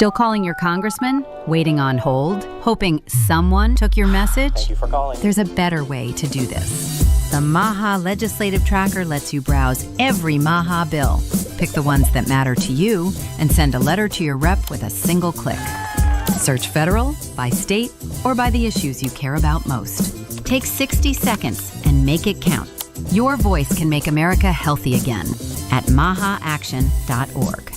Still calling your congressman? Waiting on hold? Hoping someone took your message? Thank you for calling. There's a better way to do this. The Maha Legislative Tracker lets you browse every Maha bill. Pick the ones that matter to you and send a letter to your rep with a single click. Search federal, by state, or by the issues you care about most. Take 60 seconds and make it count. Your voice can make America healthy again at mahaaction.org.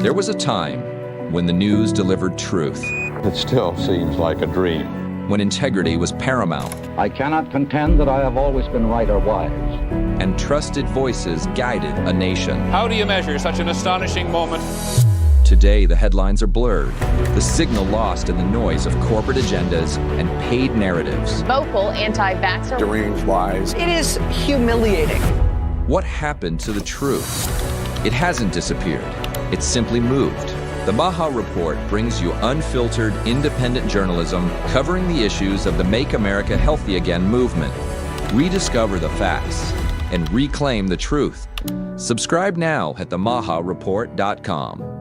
There was a time when the news delivered truth, It still seems like a dream. when integrity was paramount, I cannot contend that I have always been right or wise. and trusted voices guided a nation. How do you measure such an astonishing moment? Today, the headlines are blurred, the signal lost in the noise of corporate agendas and paid narratives. Vocal anti-vaxxer. Deranged lies. It is humiliating. What happened to the truth? It hasn't disappeared. It's simply moved. The Maha Report brings you unfiltered, independent journalism covering the issues of the Make America Healthy Again movement. Rediscover the facts and reclaim the truth. Subscribe now at themahareport.com.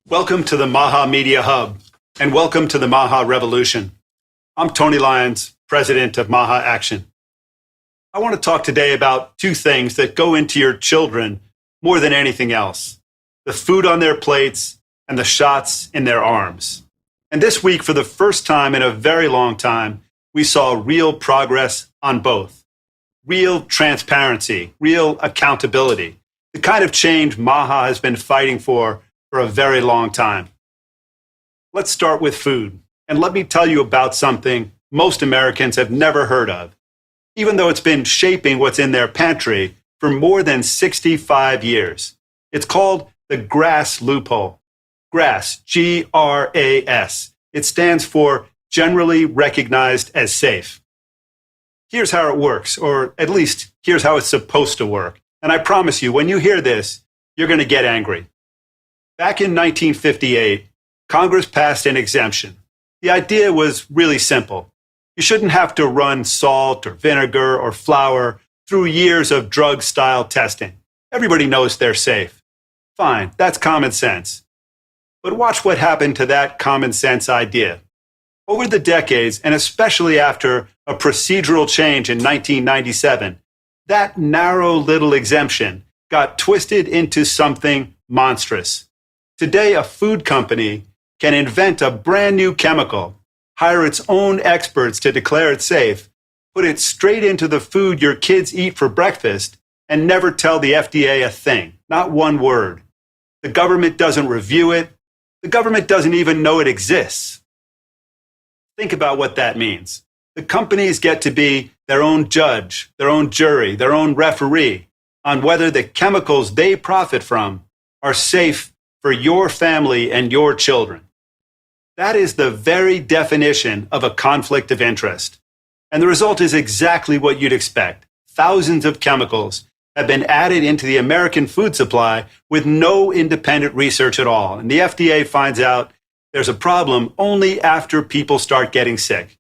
Welcome to the Maha Media Hub, and welcome to the Maha Revolution. I'm Tony Lyons, president of Maha Action. I want to talk today about two things that go into your children more than anything else: the food on their plates and the shots in their arms. And this week, for the first time in a very long time, we saw real progress on both. Real transparency, real accountability, the kind of change Maha has been fighting for a very long time. Let's start with food. And let me tell you about something most Americans have never heard of, even though it's been shaping what's in their pantry for more than 65 years. It's called the GRAS loophole. GRAS, G-R-A-S. It stands for Generally Recognized as Safe. Here's how it works, or at least here's how it's supposed to work. And I promise you, when you hear this, you're going to get angry. Back in 1958, Congress passed an exemption. The idea was really simple. You shouldn't have to run salt or vinegar or flour through years of drug-style testing. Everybody knows they're safe. Fine, that's common sense. But watch what happened to that common sense idea. Over the decades, and especially after a procedural change in 1997, that narrow little exemption got twisted into something monstrous. Today, a food company can invent a brand new chemical, hire its own experts to declare it safe, put it straight into the food your kids eat for breakfast, and never tell the FDA a thing, not one word. The government doesn't review it. The government doesn't even know it exists. Think about what that means. The companies get to be their own judge, their own jury, their own referee on whether the chemicals they profit from are safe for your family and your children. That is the very definition of a conflict of interest. And the result is exactly what you'd expect. Thousands of chemicals have been added into the American food supply with no independent research at all. And the FDA finds out there's a problem only after people start getting sick.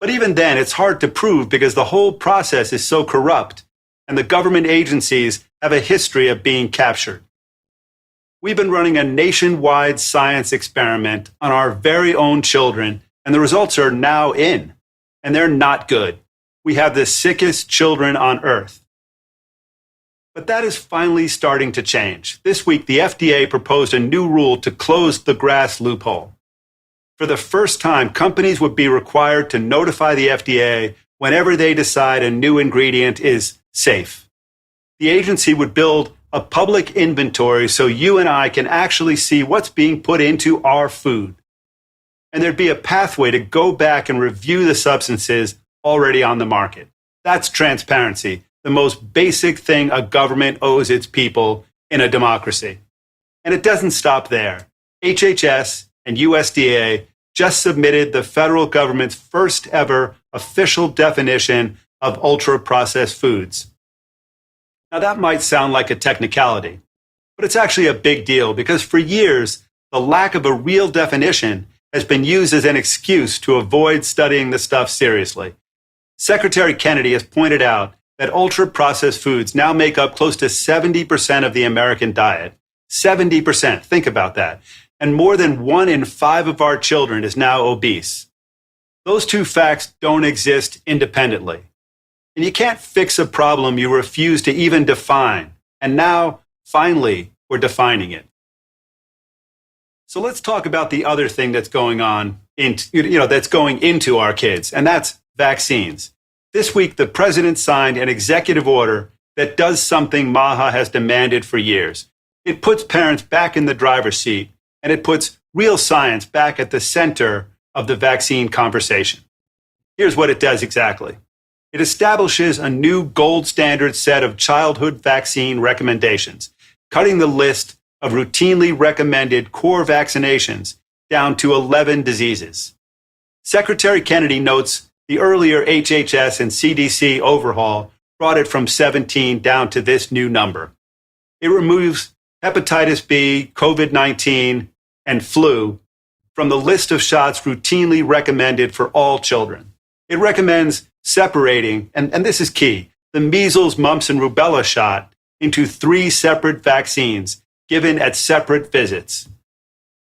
But even then, it's hard to prove because the whole process is so corrupt, and the government agencies have a history of being captured. We've been running a nationwide science experiment on our very own children, and the results are now in, and they're not good. We have the sickest children on earth. But that is finally starting to change. This week, the FDA proposed a new rule to close the GRAS loophole. For the first time, companies would be required to notify the FDA whenever they decide a new ingredient is safe. The agency would build a public inventory so you and I can actually see what's being put into our food. And there'd be a pathway to go back and review the substances already on the market. That's transparency, the most basic thing a government owes its people in a democracy. And it doesn't stop there. HHS and USDA just submitted the federal government's first ever official definition of ultra-processed foods. Now, that might sound like a technicality, but it's actually a big deal because for years, the lack of a real definition has been used as an excuse to avoid studying the stuff seriously. Secretary Kennedy has pointed out that ultra-processed foods now make up close to 70% of the American diet. 70%. Think about that. And more than 1 in 5 of our children is now obese. Those two facts don't exist independently. And you can't fix a problem you refuse to even define. And now, finally, we're defining it. So let's talk about the other thing that's going on, that's going into our kids, and that's vaccines. This week, the president signed an executive order that does something MAHA has demanded for years. It puts parents back in the driver's seat, and it puts real science back at the center of the vaccine conversation. Here's what it does exactly. It establishes a new gold standard set of childhood vaccine recommendations, cutting the list of routinely recommended core vaccinations down to 11 diseases. Secretary Kennedy notes the earlier HHS and CDC overhaul brought it from 17 down to this new number. It removes hepatitis B, COVID-19, and flu from the list of shots routinely recommended for all children. It recommends separating, and this is key, the measles, mumps, and rubella shot into 3 separate vaccines given at separate visits.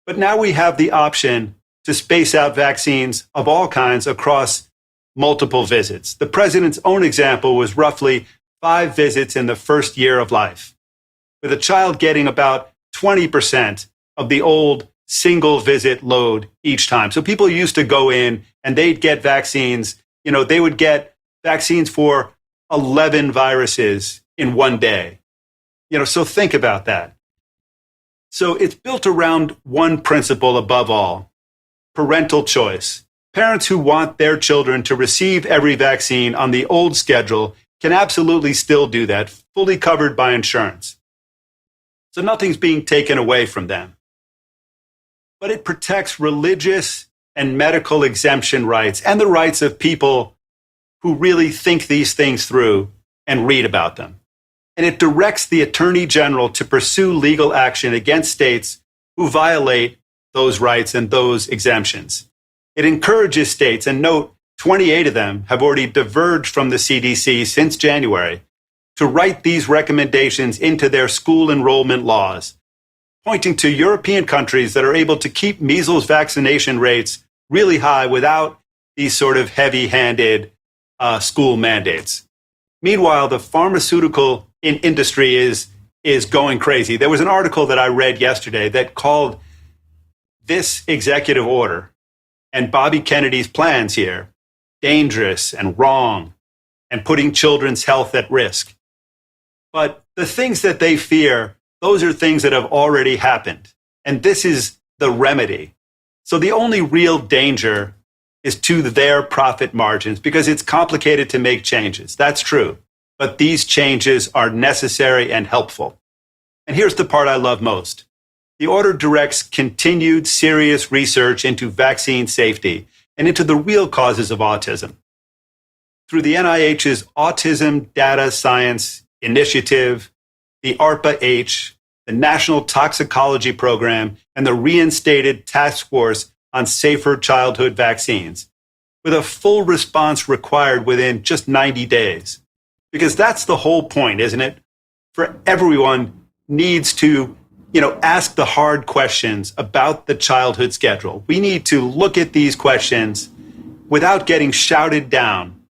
But now we have the option to space out vaccines of all kinds across multiple visits. The president's own example was roughly 5 visits in the first year of life, with a child getting about 20% of the old single visit load each time. So people used to go in and they'd get vaccines, they would get vaccines for 11 viruses in one day. So think about that. So it's built around one principle above all, parental choice. Parents who want their children to receive every vaccine on the old schedule can absolutely still do that, fully covered by insurance. So nothing's being taken away from them. But it protects religious and medical exemption rights and the rights of people who really think these things through and read about them. And it directs the Attorney General to pursue legal action against states who violate those rights and those exemptions. It encourages states, and note 28 of them have already diverged from the CDC since January, to write these recommendations into their school enrollment laws, pointing to European countries that are able to keep measles vaccination rates really high without these sort of heavy-handed school mandates. Meanwhile, the pharmaceutical industry is going crazy. There was an article that I read yesterday that called this executive order and Bobby Kennedy's plans here dangerous and wrong and putting children's health at risk. But the things that they fear, those are things that have already happened. And this is the remedy. So the only real danger is to their profit margins because it's complicated to make changes. That's true. But these changes are necessary and helpful. And here's the part I love most. The order directs continued serious research into vaccine safety and into the real causes of autism. Through the NIH's Autism Data Science Initiative, the ARPA-H, the National Toxicology Program, and the reinstated Task Force on Safer Childhood Vaccines, with a full response required within just 90 days. Because that's the whole point, isn't it? For everyone needs to, ask the hard questions about the childhood schedule. We need to look at these questions without getting shouted down,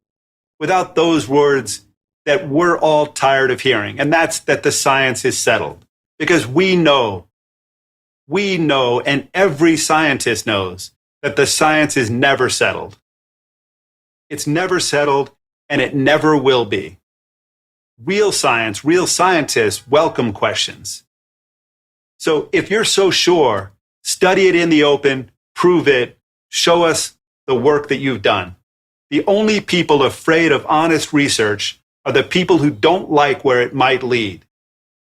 without those words that we're all tired of hearing. And that's that the science is settled. Because we know, and every scientist knows that the science is never settled. It's never settled, and it never will be. Real science, real scientists welcome questions. So if you're so sure, study it in the open, prove it, show us the work that you've done. The only people afraid of honest research are the people who don't like where it might lead,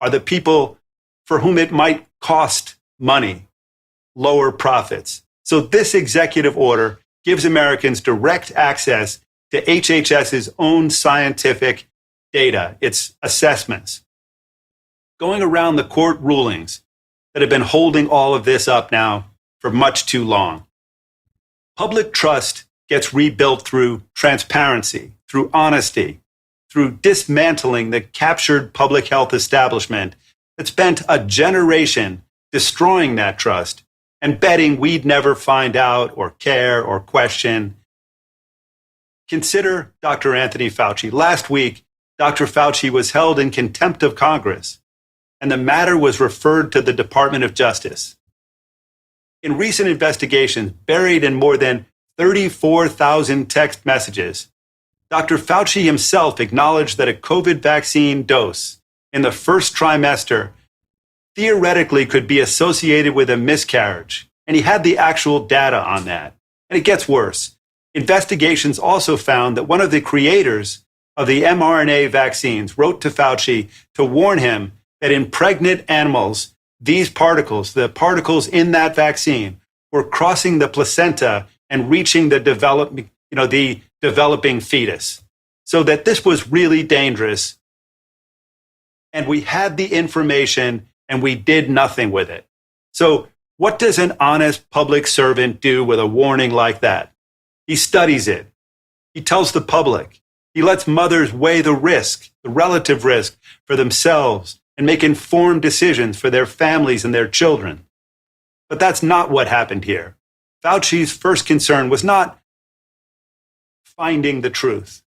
are the people for whom it might cost money, lower profits. So this executive order gives Americans direct access to HHS's own scientific data, its assessments. Going around the court rulings that have been holding all of this up now for much too long. Public trust gets rebuilt through transparency, through honesty, through dismantling the captured public health establishment that spent a generation destroying that trust and betting we'd never find out or care or question. Consider Dr. Anthony Fauci. Last week, Dr. Fauci was held in contempt of Congress, and the matter was referred to the Department of Justice. In recent investigations, buried in more than 34,000 text messages, Dr. Fauci himself acknowledged that a COVID vaccine dose in the first trimester theoretically could be associated with a miscarriage, and he had the actual data on that. And it gets worse. Investigations also found that one of the creators of the mRNA vaccines wrote to Fauci to warn him that in pregnant animals, these particles, the particles in that vaccine, were crossing the placenta and reaching the developing fetus. So that this was really dangerous. And we had the information and we did nothing with it. So what does an honest public servant do with a warning like that? He studies it. He tells the public. He lets mothers weigh the risk, the relative risk for themselves and make informed decisions for their families and their children. But that's not what happened here. Fauci's first concern was not finding the truth.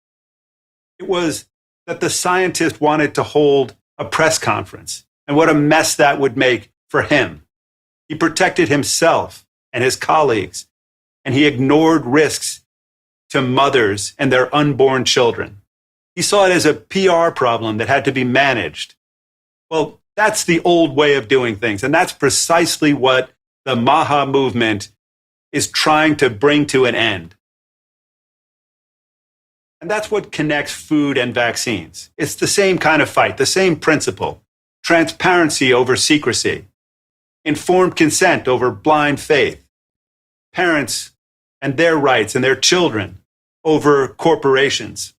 It was that the scientist wanted to hold a press conference, and what a mess that would make for him. He protected himself and his colleagues, and he ignored risks to mothers and their unborn children. He saw it as a PR problem that had to be managed. Well, that's the old way of doing things, and that's precisely what the MAHA movement is trying to bring to an end. And that's what connects food and vaccines. It's the same kind of fight, the same principle. Transparency over secrecy. Informed consent over blind faith. Parents and their rights and their children over corporations.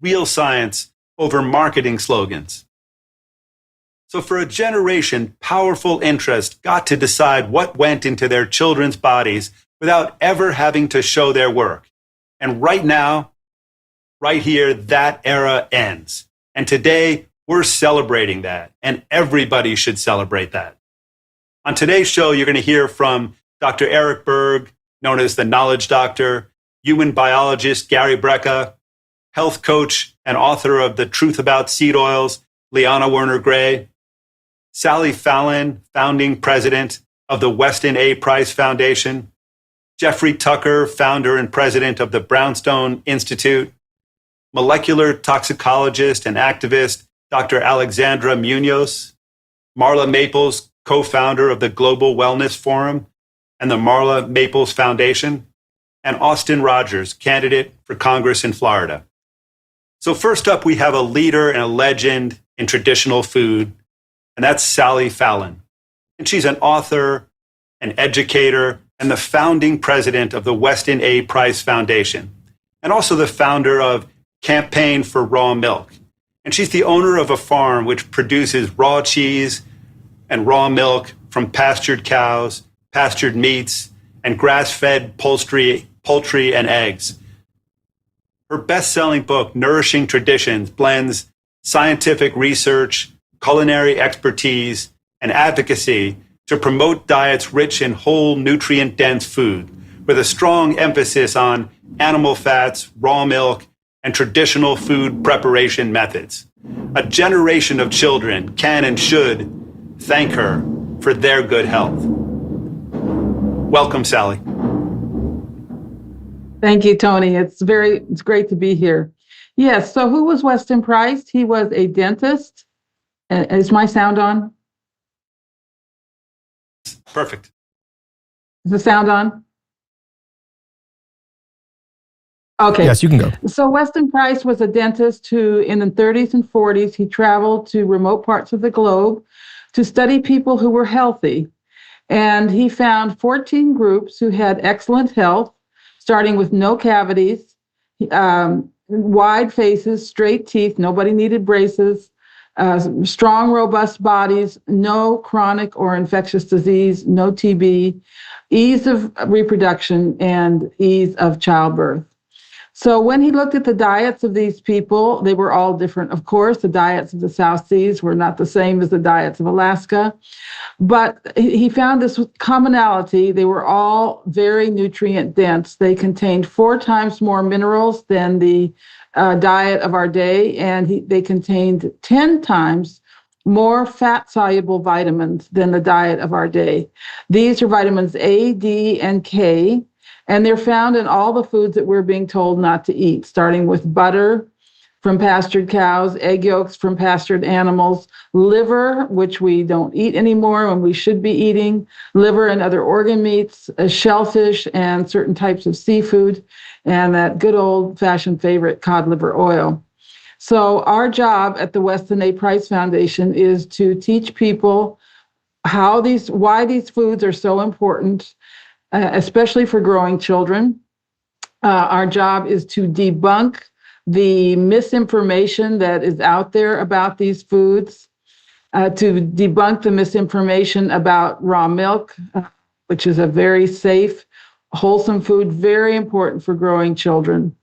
Real science over marketing slogans. So for a generation, powerful interests got to decide what went into their children's bodies without ever having to show their work. And right now, right here, that era ends. And today, we're celebrating that, and everybody should celebrate that. On today's show, you're going to hear from Dr. Eric Berg, known as the Knowledge Doctor, human biologist Gary Brecka, health coach and author of The Truth About Seed Oils, Liana Werner-Gray, Sally Fallon, founding president of the Weston A. Price Foundation, Jeffrey Tucker, founder and president of the Brownstone Institute, molecular toxicologist and activist Dr. Alexandra Munoz, Marla Maples, co-founder of the Global Wellness Forum and the Marla Maples Foundation, and Austin Rogers, candidate for Congress in Florida. So first up, we have a leader and a legend in traditional food, and that's Sally Fallon. And she's an author, an educator, and the founding president of the Weston A. Price Foundation, and also the founder of Campaign for Raw Milk. And she's the owner of a farm which produces raw cheese and raw milk from pastured cows, pastured meats, and grass-fed poultry and eggs. Her best-selling book, Nourishing Traditions, blends scientific research, culinary expertise, and advocacy to promote diets rich in whole, nutrient-dense food, with a strong emphasis on animal fats, raw milk, and traditional food preparation methods. A generation of children can and should thank her for their good health. Welcome, Sally. Thank you, Tony. It's great to be here. Yes, so who was Weston Price? He was a dentist. Is my sound on? Perfect. Is the sound on? Okay. Yes, you can go. So Weston Price was a dentist who, in the 30s and 40s, he traveled to remote parts of the globe to study people who were healthy. And he found 14 groups who had excellent health, starting with no cavities, wide faces, straight teeth, nobody needed braces, strong, robust bodies, no chronic or infectious disease, no TB, ease of reproduction, and ease of childbirth. So when he looked at the diets of these people, they were all different. Of course, the diets of the South Seas were not the same as the diets of Alaska, but he found this commonality. They were all very nutrient dense. They contained 4 times more minerals than the diet of our day, and they contained 10 times more fat-soluble vitamins than the diet of our day. These are vitamins A, D, and K, and they're found in all the foods that we're being told not to eat, starting with butter from pastured cows, egg yolks from pastured animals, liver, which we don't eat anymore when we should be eating, liver and other organ meats, shellfish, and certain types of seafood, and that good old-fashioned favorite, cod liver oil. So our job at the Weston A. Price Foundation is to teach people why these foods are so important, especially for growing children. Our job is to debunk the misinformation that is out there about these foods, to debunk the misinformation about raw milk, which is a very safe, wholesome food, very important for growing children.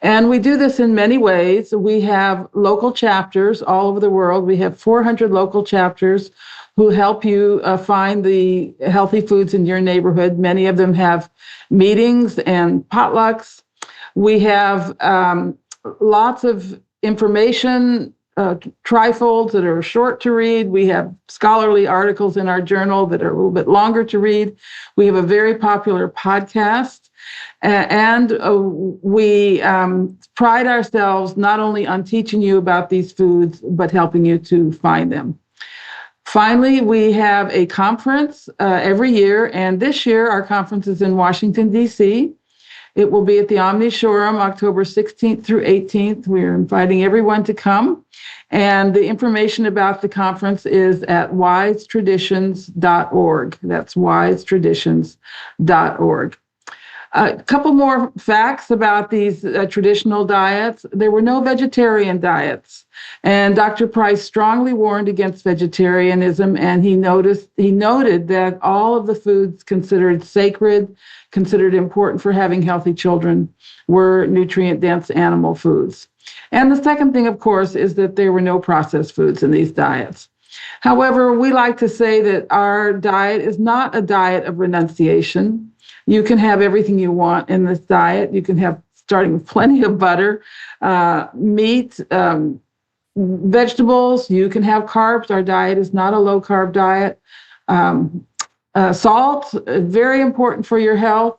And we do this in many ways. We have local chapters all over the world. We have 400 local chapters who help you find the healthy foods in your neighborhood. Many of them have meetings and potlucks. We have lots of information, trifolds that are short to read. We have scholarly articles in our journal that are a little bit longer to read. We have a very popular podcast. And we pride ourselves not only on teaching you about these foods, but helping you to find them. Finally, we have a conference every year, and this year our conference is in Washington, D.C. It will be at the Omni Showroom, October 16th through 18th. We're inviting everyone to come, and the information about the conference is at wisetraditions.org. That's wisetraditions.org. A couple more facts about these traditional diets. There were no vegetarian diets, and Dr. Price strongly warned against vegetarianism, and he noted that all of the foods considered sacred, considered important for having healthy children, were nutrient-dense animal foods. And the second thing, of course, is that there were no processed foods in these diets. However, we like to say that our diet is not a diet of renunciation. You can have everything you want in this diet. You can have, starting with plenty of butter, meat, vegetables. You can have carbs. Our diet is not a low-carb diet. Salt, very important for your health.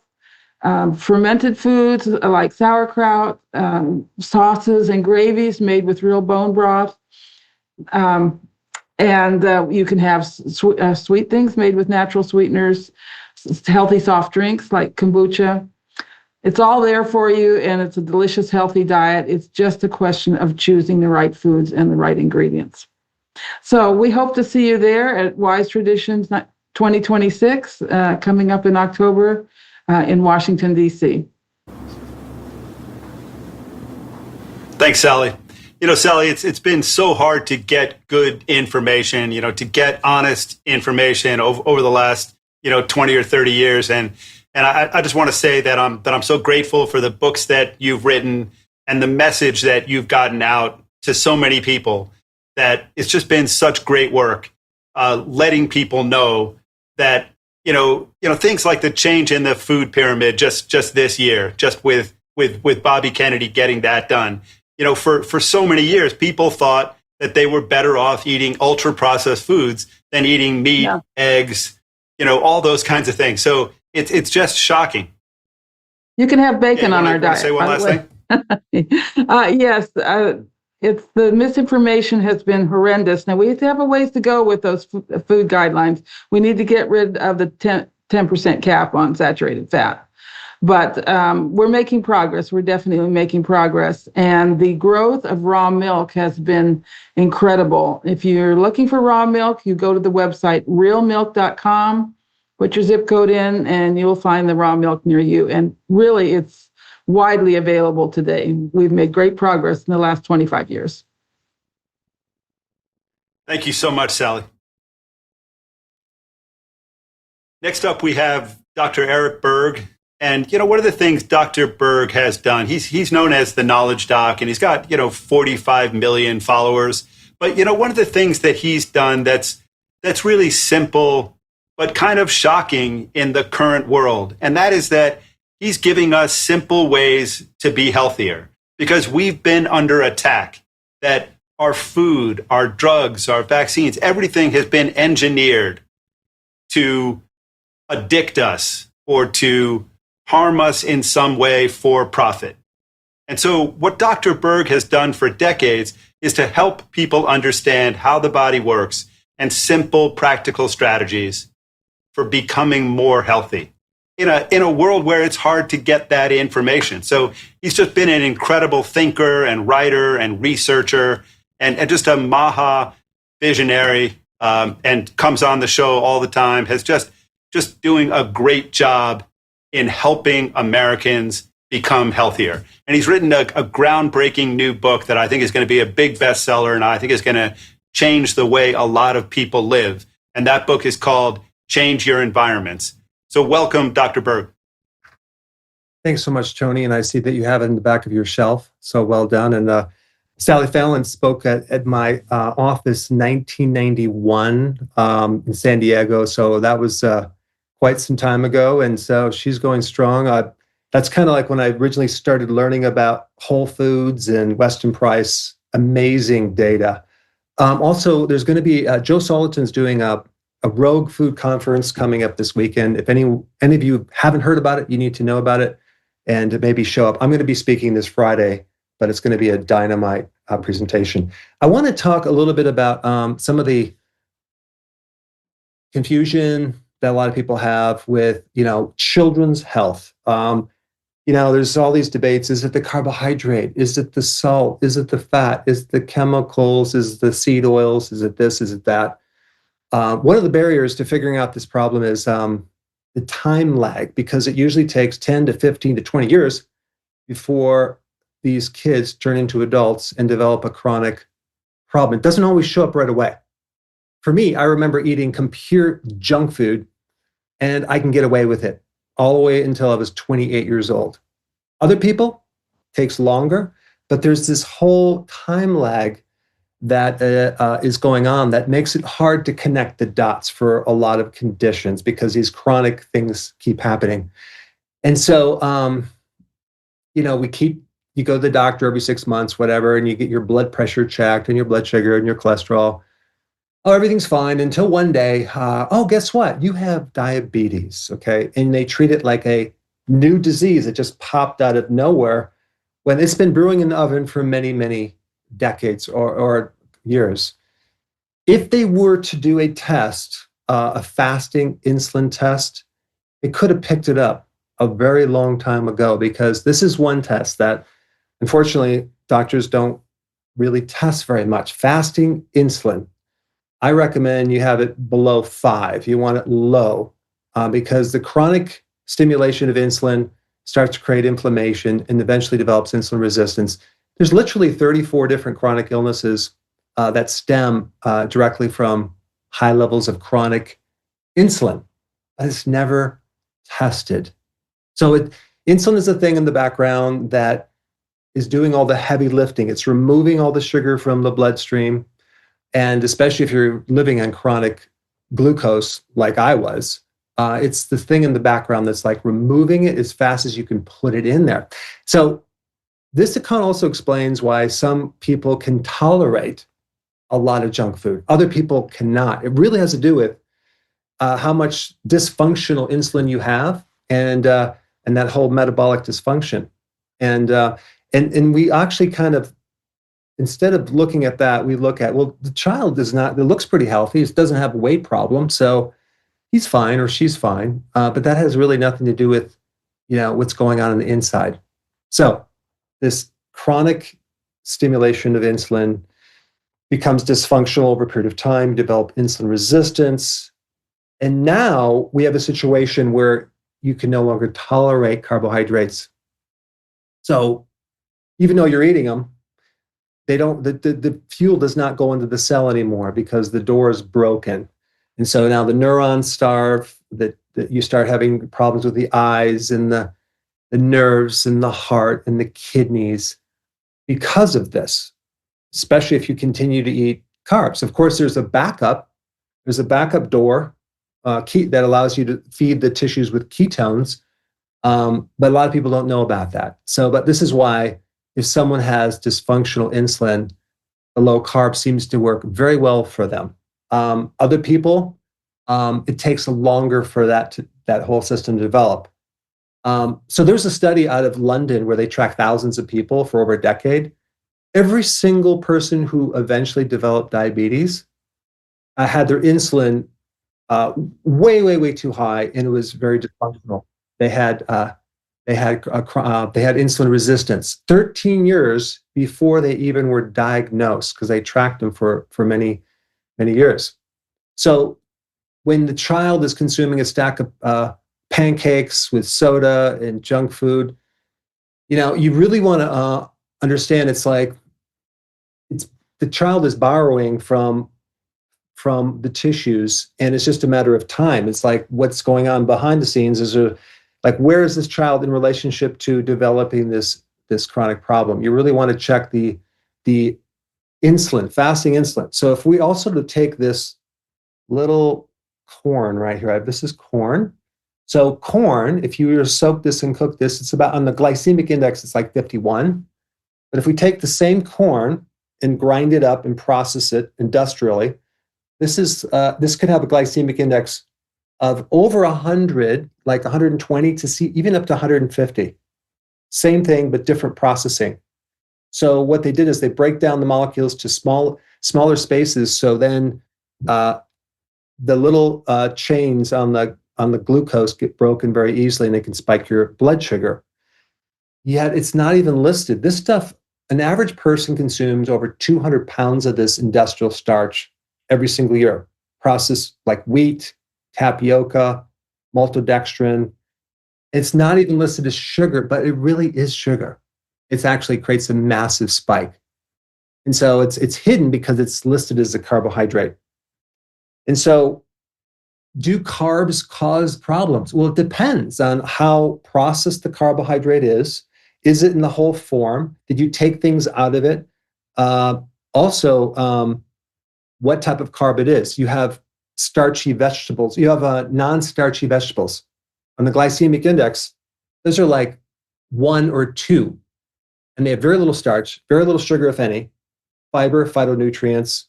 Fermented foods like sauerkraut, sauces and gravies made with real bone broth. And you can have sweet things made with natural sweeteners, healthy soft drinks like kombucha. It's all there for you, and it's a delicious, healthy diet. It's just a question of choosing the right foods and the right ingredients. So we hope to see you there at Wise Traditions 2026, coming up in October in Washington, D.C. Thanks, Sally. Sally, it's been so hard to get good information, to get honest information over the last 20 or 30 years. And I just want to say that I'm so grateful for the books that you've written and the message that you've gotten out to so many people, that it's just been such great work, letting people know that, things like the change in the food pyramid just this year, just with Bobby Kennedy getting that done. For so many years, people thought that they were better off eating ultra processed foods than eating meat, eggs, all those kinds of things. So it's just shocking. You can have bacon on our diet. Say one last thing? Yes, it's the misinformation has been horrendous. Now we have a ways to go with those food guidelines. We need to get rid of the 10% cap on saturated fat. But we're making progress. We're definitely making progress. And the growth of raw milk has been incredible. If you're looking for raw milk, you go to the website realmilk.com, put your zip code in, and you'll find the raw milk near you. And really, it's widely available today. We've made great progress in the last 25 years. Thank you so much, Sally. Next up, we have Dr. Eric Berg. And, one of the things Dr. Berg has done, he's known as the Knowledge Doc, and he's got, 45 million followers. But, one of the things that he's done that's really simple, but kind of shocking in the current world. And that is that he's giving us simple ways to be healthier, because we've been under attack, that our food, our drugs, our vaccines, everything has been engineered to addict us or to harm us in some way for profit. And so what Dr. Berg has done for decades is to help people understand how the body works and simple, practical strategies for becoming more healthy in a world where it's hard to get that information. So he's just been an incredible thinker and writer and researcher and just a MAHA visionary, and comes on the show all the time, has just doing a great job in helping Americans become healthier. And he's written a groundbreaking new book that I think is going to be a big bestseller, and I think is going to change the way a lot of people live. And that book is called Change Your Environments. So welcome, Dr. Berg. Thanks so much, Tony. And I see that you have it in the back of your shelf. So well done. And Sally Fallon spoke at my office in 1991 in San Diego. So that was quite some time ago. And so she's going strong. That's kind of like when I originally started learning about Whole Foods and Weston Price. Amazing data. Also, there's going to be Joe Salatin's doing a Rogue Food Conference coming up this weekend. If any of you haven't heard about it, you need to know about it and maybe show up. I'm going to be speaking this Friday, but it's going to be a dynamite presentation. I want to talk a little bit about some of the confusion that a lot of people have with, children's health. There's all these debates. Is it the carbohydrate? Is it the salt? Is it the fat? Is it the chemicals? Is it the seed oils? Is it this? Is it that? One of the barriers to figuring out this problem is the time lag, because it usually takes 10 to 15 to 20 years before these kids turn into adults and develop a chronic problem. It doesn't always show up right away. For me, I remember eating pure junk food, and I can get away with it all the way until I was 28 years old. Other people, takes longer, but there's this whole time lag that is going on that makes it hard to connect the dots for a lot of conditions, because these chronic things keep happening. And so, you go to the doctor every 6 months, whatever, and you get your blood pressure checked and your blood sugar and your cholesterol. Oh, everything's fine until one day, guess what? You have diabetes, okay? And they treat it like a new disease that just popped out of nowhere when it's been brewing in the oven for many, many decades or years. If they were to do a test, a fasting insulin test, they could have picked it up a very long time ago, because this is one test that, unfortunately, doctors don't really test very much. Fasting insulin, I recommend you have it below 5. You want it low, because the chronic stimulation of insulin starts to create inflammation and eventually develops insulin resistance. There's literally 34 different chronic illnesses that stem directly from high levels of chronic insulin. But it's never tested. So insulin is a thing in the background that is doing all the heavy lifting. It's removing all the sugar from the bloodstream. And especially if you're living on chronic glucose like I was, it's the thing in the background that's like removing it as fast as you can put it in there. So this account also explains why some people can tolerate a lot of junk food. Other people cannot. It really has to do with how much dysfunctional insulin you have and that whole metabolic dysfunction. And we actually kind of, instead of looking at that, we look at, well, the child it looks pretty healthy. It doesn't have a weight problem. So he's fine or she's fine. But that has really nothing to do with, what's going on the inside. So this chronic stimulation of insulin becomes dysfunctional over a period of time, develop insulin resistance. And now we have a situation where you can no longer tolerate carbohydrates. So even though you're eating them, the fuel does not go into the cell anymore because the door is broken. And so now the neurons starve, that you start having problems with the eyes and the nerves and the heart and the kidneys because of this, especially if you continue to eat carbs. Of course, there's a backup door that allows you to feed the tissues with ketones, but a lot of people don't know about that. But this is why if someone has dysfunctional insulin, the low carb seems to work very well for them. Other people, it takes longer for that whole system to develop. So there's a study out of London where they tracked thousands of people for over a decade. Every single person who eventually developed diabetes had their insulin way, way, way too high, and it was very dysfunctional. They had insulin resistance 13 years before they even were diagnosed, because they tracked them for many, many years. So when the child is consuming a stack of pancakes with soda and junk food, you really want to understand the child is borrowing from the tissues, and it's just a matter of time. It's like what's going on behind the scenes where is this child in relationship to developing this chronic problem? You really want to check the insulin, fasting insulin. So if we also take this little corn right here, this is corn. So corn, if you were to soak this and cook this, it's about, on the glycemic index, it's like 51. But if we take the same corn and grind it up and process it industrially, this could have a glycemic index of over 100, like 120 to see even up to 150. Same thing, but different processing. So what they did is they break down the molecules to smaller spaces. So then the little chains on the glucose get broken very easily, and they can spike your blood sugar. Yet it's not even listed. This stuff, an average person consumes over 200 pounds of this industrial starch every single year. Processed like wheat, tapioca, maltodextrin. It's not even listed as sugar, but it really is sugar. It actually creates a massive spike. And so it's hidden because it's listed as a carbohydrate. And so do carbs cause problems? Well, it depends on how processed the carbohydrate is. Is it in the whole form? Did you take things out of it? Also, what type of carb it is. You have starchy vegetables. You have non-starchy vegetables. On the glycemic index, those are like 1 or 2. And they have very little starch, very little sugar, if any, fiber, phytonutrients.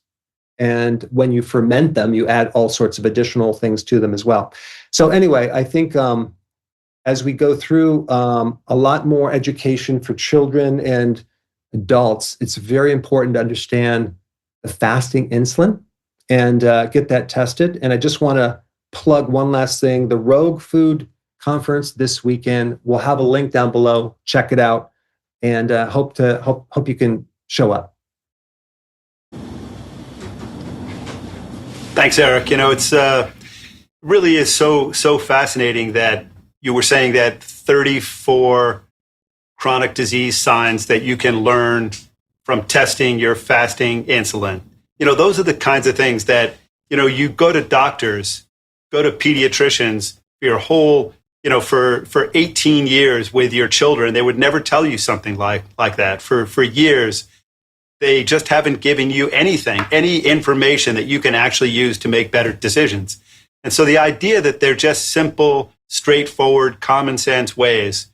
And when you ferment them, you add all sorts of additional things to them as well. So anyway, I think as we go through a lot more education for children and adults, it's very important to understand the fasting insulin and get that tested. And I just want to plug one last thing. The Rogue Food Conference this weekend, we'll have a link down below. Check it out, and hope you can show up. Thanks, Eric. It's really is so fascinating that you were saying that 34 chronic disease signs that you can learn from testing your fasting insulin. Those are the kinds of things that, you go to doctors, go to pediatricians, your whole, for 18 years with your children, they would never tell you something like that. For years, they just haven't given you any information that you can actually use to make better decisions. And so the idea that they're just simple, straightforward, common sense ways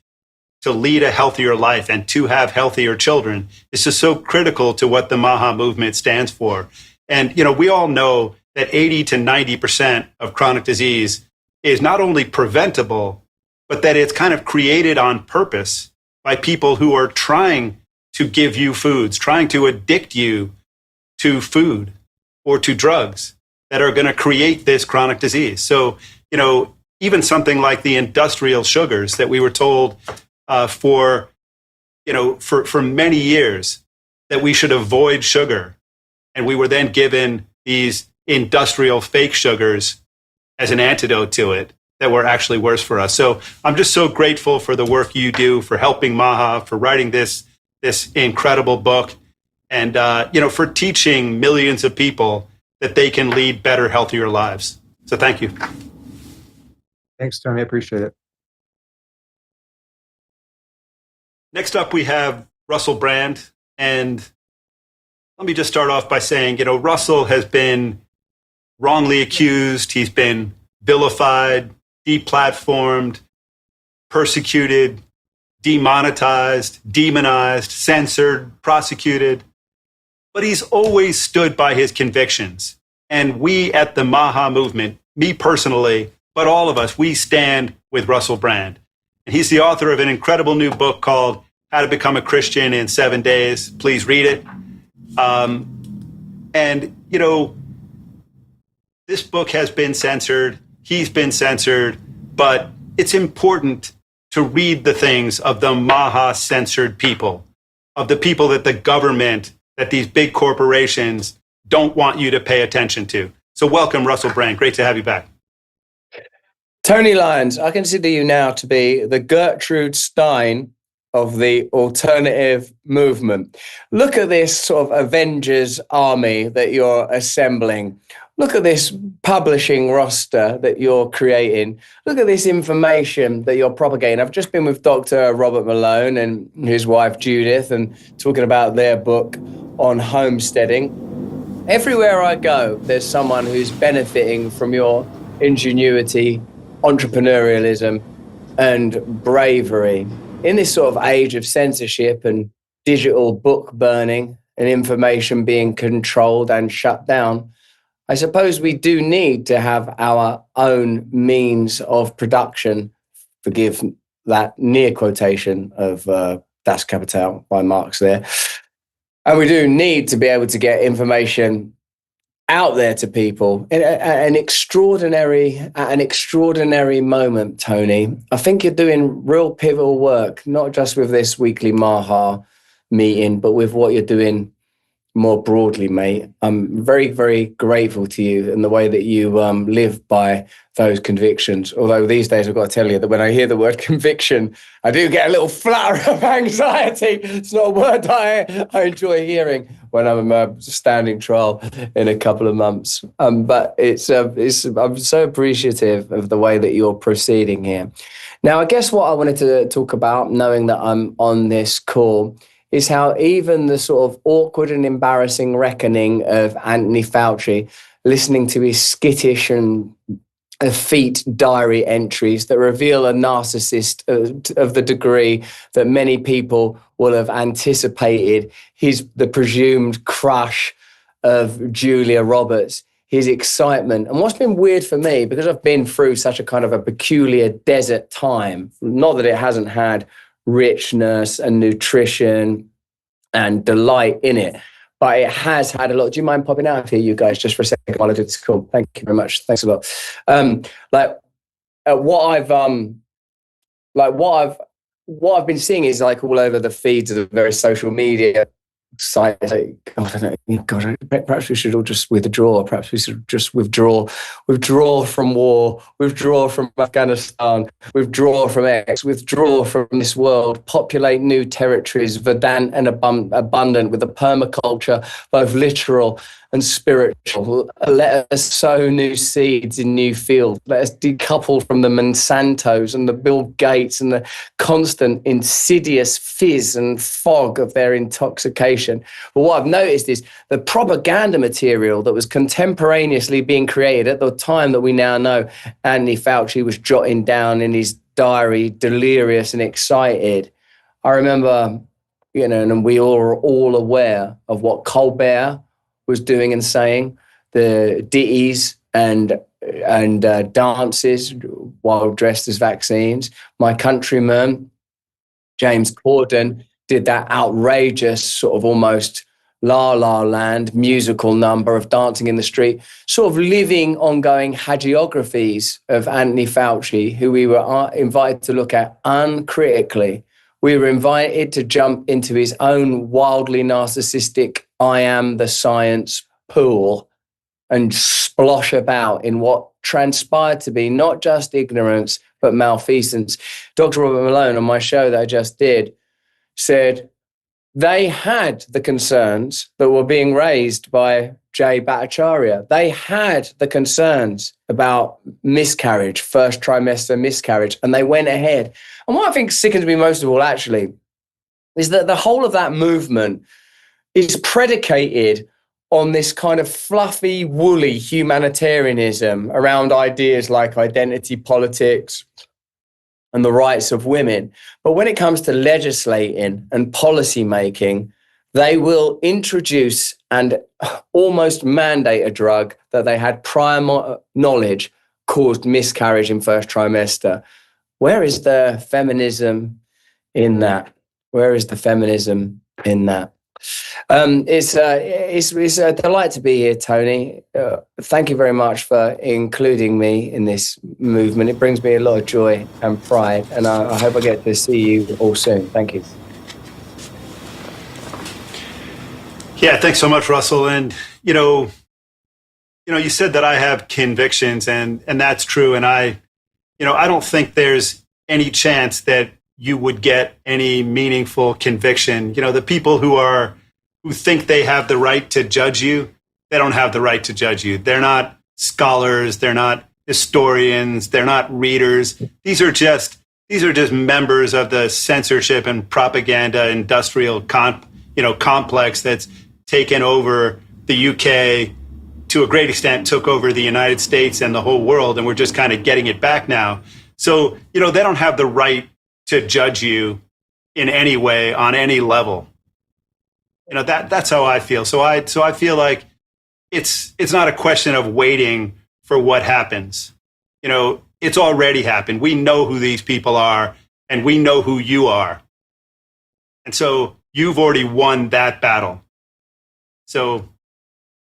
to lead a healthier life and to have healthier children is just so critical to what the MAHA movement stands for. And, we all know that 80 to 90% of chronic disease is not only preventable, but that it's kind of created on purpose by people who are trying to give you foods, trying to addict you to food or to drugs that are going to create this chronic disease. So, even something like the industrial sugars that we were told for many years that we should avoid sugar. And we were then given these industrial fake sugars as an antidote to it that were actually worse for us. So I'm just so grateful for the work you do, for helping Maha, for writing this incredible book, and for teaching millions of people that they can lead better, healthier lives. So thank you. Thanks, Tony. I appreciate it. Next up, we have Russell Brand. And let me just start off by saying, Russell has been wrongly accused. He's been vilified, deplatformed, persecuted, demonetized, demonized, censored, prosecuted. But he's always stood by his convictions. And we at the Maha movement, me personally, but all of us, we stand with Russell Brand. And he's the author of an incredible new book called How to Become a Christian in 7 Days. Please read it. This book has been censored. He's been censored. But it's important to read the things of the Maha censored people, of the people that the government, that these big corporations don't want you to pay attention to. So welcome, Russell Brand. Great to have you back. Tony Lyons, I consider you now to be the Gertrude Stein of the alternative movement. Look at this sort of Avengers army that you're assembling. Look at this publishing roster that you're creating. Look at this information that you're propagating. I've just been with Dr. Robert Malone and his wife Judith and talking about their book on homesteading. Everywhere I go, there's someone who's benefiting from your ingenuity, entrepreneurialism, and bravery. In this sort of age of censorship and digital book burning and information being controlled and shut down, I suppose we do need to have our own means of production. Forgive that near quotation of Das Kapital by Marx there. And we do need to be able to get information out there to people. At an extraordinary moment, Tony. I think you're doing real pivotal work, not just with this weekly Maha meeting, but with what you're doing more broadly, mate. I'm very, very grateful to you and the way that you live by those convictions. Although these days I've got to tell you that when I hear the word conviction, I do get a little flutter of anxiety. It's not a word I enjoy hearing when I'm standing trial in a couple of months. But I'm so appreciative of the way that you're proceeding here. Now, I guess what I wanted to talk about, knowing that I'm on this call, is how even the sort of awkward and embarrassing reckoning of Anthony Fauci, listening to his skittish and effete diary entries that reveal a narcissist of the degree that many people will have anticipated, the presumed crush of Julia Roberts, his excitement. And what's been weird for me, because I've been through such a kind of a peculiar desert time, not that it hasn't had richness and nutrition and delight in it, but it has had a lot. Do you mind popping out here, you guys, just for a second while I do this call? Thank you very much. Thanks a lot. What I've been seeing is like all over the feeds of the various social media sites. Perhaps we should all just withdraw. Perhaps we should just withdraw from war, withdraw from Afghanistan, withdraw from X, withdraw from this world, populate new territories, verdant and abundant with a permaculture, both literal and spiritual. Let us sow new seeds in new fields. Let us decouple from the Monsantos and the Bill Gates and the constant insidious fizz and fog of their intoxication. But what I've noticed is the propaganda material that was contemporaneously being created at the time that we now know Anthony Fauci was jotting down in his diary, delirious and excited. I remember, and we are all aware of what Colbert was doing and saying, the ditties and dances while dressed as vaccines. My countryman, James Corden, did that outrageous sort of almost La La Land musical number of Dancing in the Street, sort of living, ongoing hagiographies of Anthony Fauci, who we were invited to look at uncritically. We were invited to jump into his own wildly narcissistic I am the science pool and splosh about in what transpired to be not just ignorance, but malfeasance. Dr. Robert Malone, on my show that I just did, said they had the concerns that were being raised by Jay Bhattacharya. They had the concerns about miscarriage, first trimester miscarriage, and they went ahead. And what I think sickens me most of all, actually, is that the whole of that movement is predicated on this kind of fluffy, woolly humanitarianism around ideas like identity politics and the rights of women. But when it comes to legislating and policy making, they will introduce and almost mandate a drug that they had prior knowledge caused miscarriage in first trimester. Where is the feminism in that? Where is the feminism in that? It's a delight to be here, Tony. Thank you very much for including me in this movement. It brings me a lot of joy and pride, and I hope I get to see you all soon. Thank you. Yeah, thanks so much, Russell. And you said that I have convictions, and that's true. And I don't think there's any chance that you would get any meaningful conviction. The people who think they have the right to judge you, they don't have the right to judge you. They're not scholars, they're not historians, they're not readers. These are just members of the censorship and propaganda industrial complex that's taken over the UK, to a great extent took over the United States and the whole world, and we're just kind of getting it back now. So, they don't have the right to judge you in any way, on any level. That's how I feel. So I feel like it's not a question of waiting for what happens. It's already happened. We know who these people are, and we know who you are. And so you've already won that battle. So,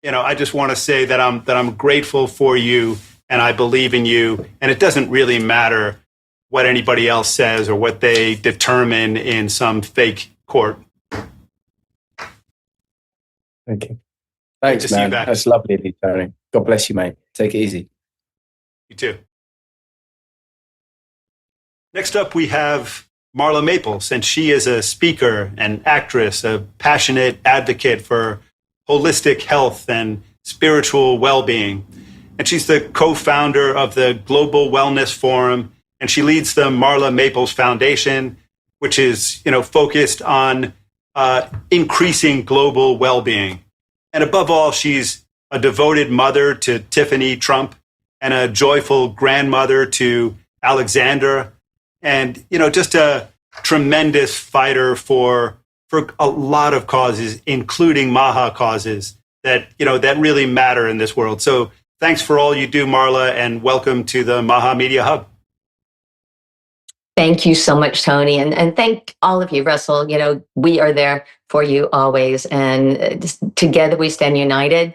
I just want to say that I'm grateful for you, and I believe in you. And it doesn't really matter what anybody else says or what they determine in some fake court. Thank you. Thanks, Good to see you back. That's lovely of you, Tony. God bless you, mate. Take it easy. You too. Next up, we have Marla Maples, and she is a speaker, an actress, a passionate advocate for holistic health and spiritual well-being. And she's the co-founder of the Global Wellness Forum, and she leads the Marla Maples Foundation, which is, focused on increasing global well-being. And above all, she's a devoted mother to Tiffany Trump and a joyful grandmother to Alexandra, and, just a tremendous fighter for a lot of causes, including MAHA causes that really matter in this world. So thanks for all you do, Marla, and welcome to the MAHA Media Hub. Thank you so much, Tony. And thank all of you, Russell. We are there for you always. And together we stand united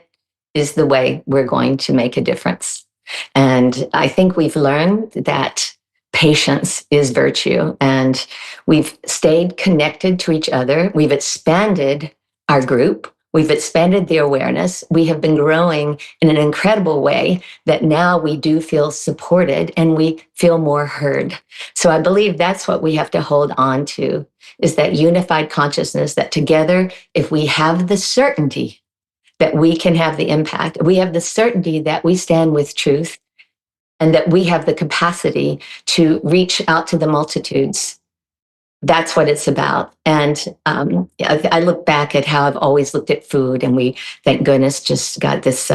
is the way we're going to make a difference. And I think we've learned that patience is virtue. And we've stayed connected to each other. We've expanded our group. We've expanded the awareness. We have been growing in an incredible way that now we do feel supported and we feel more heard. So I believe that's what we have to hold on to, is that unified consciousness that together, if we have the certainty that we can have the impact, we have the certainty that we stand with truth and that we have the capacity to reach out to the multitudes. That's what it's about. And I look back at how I've always looked at food, and we, thank goodness, just got this,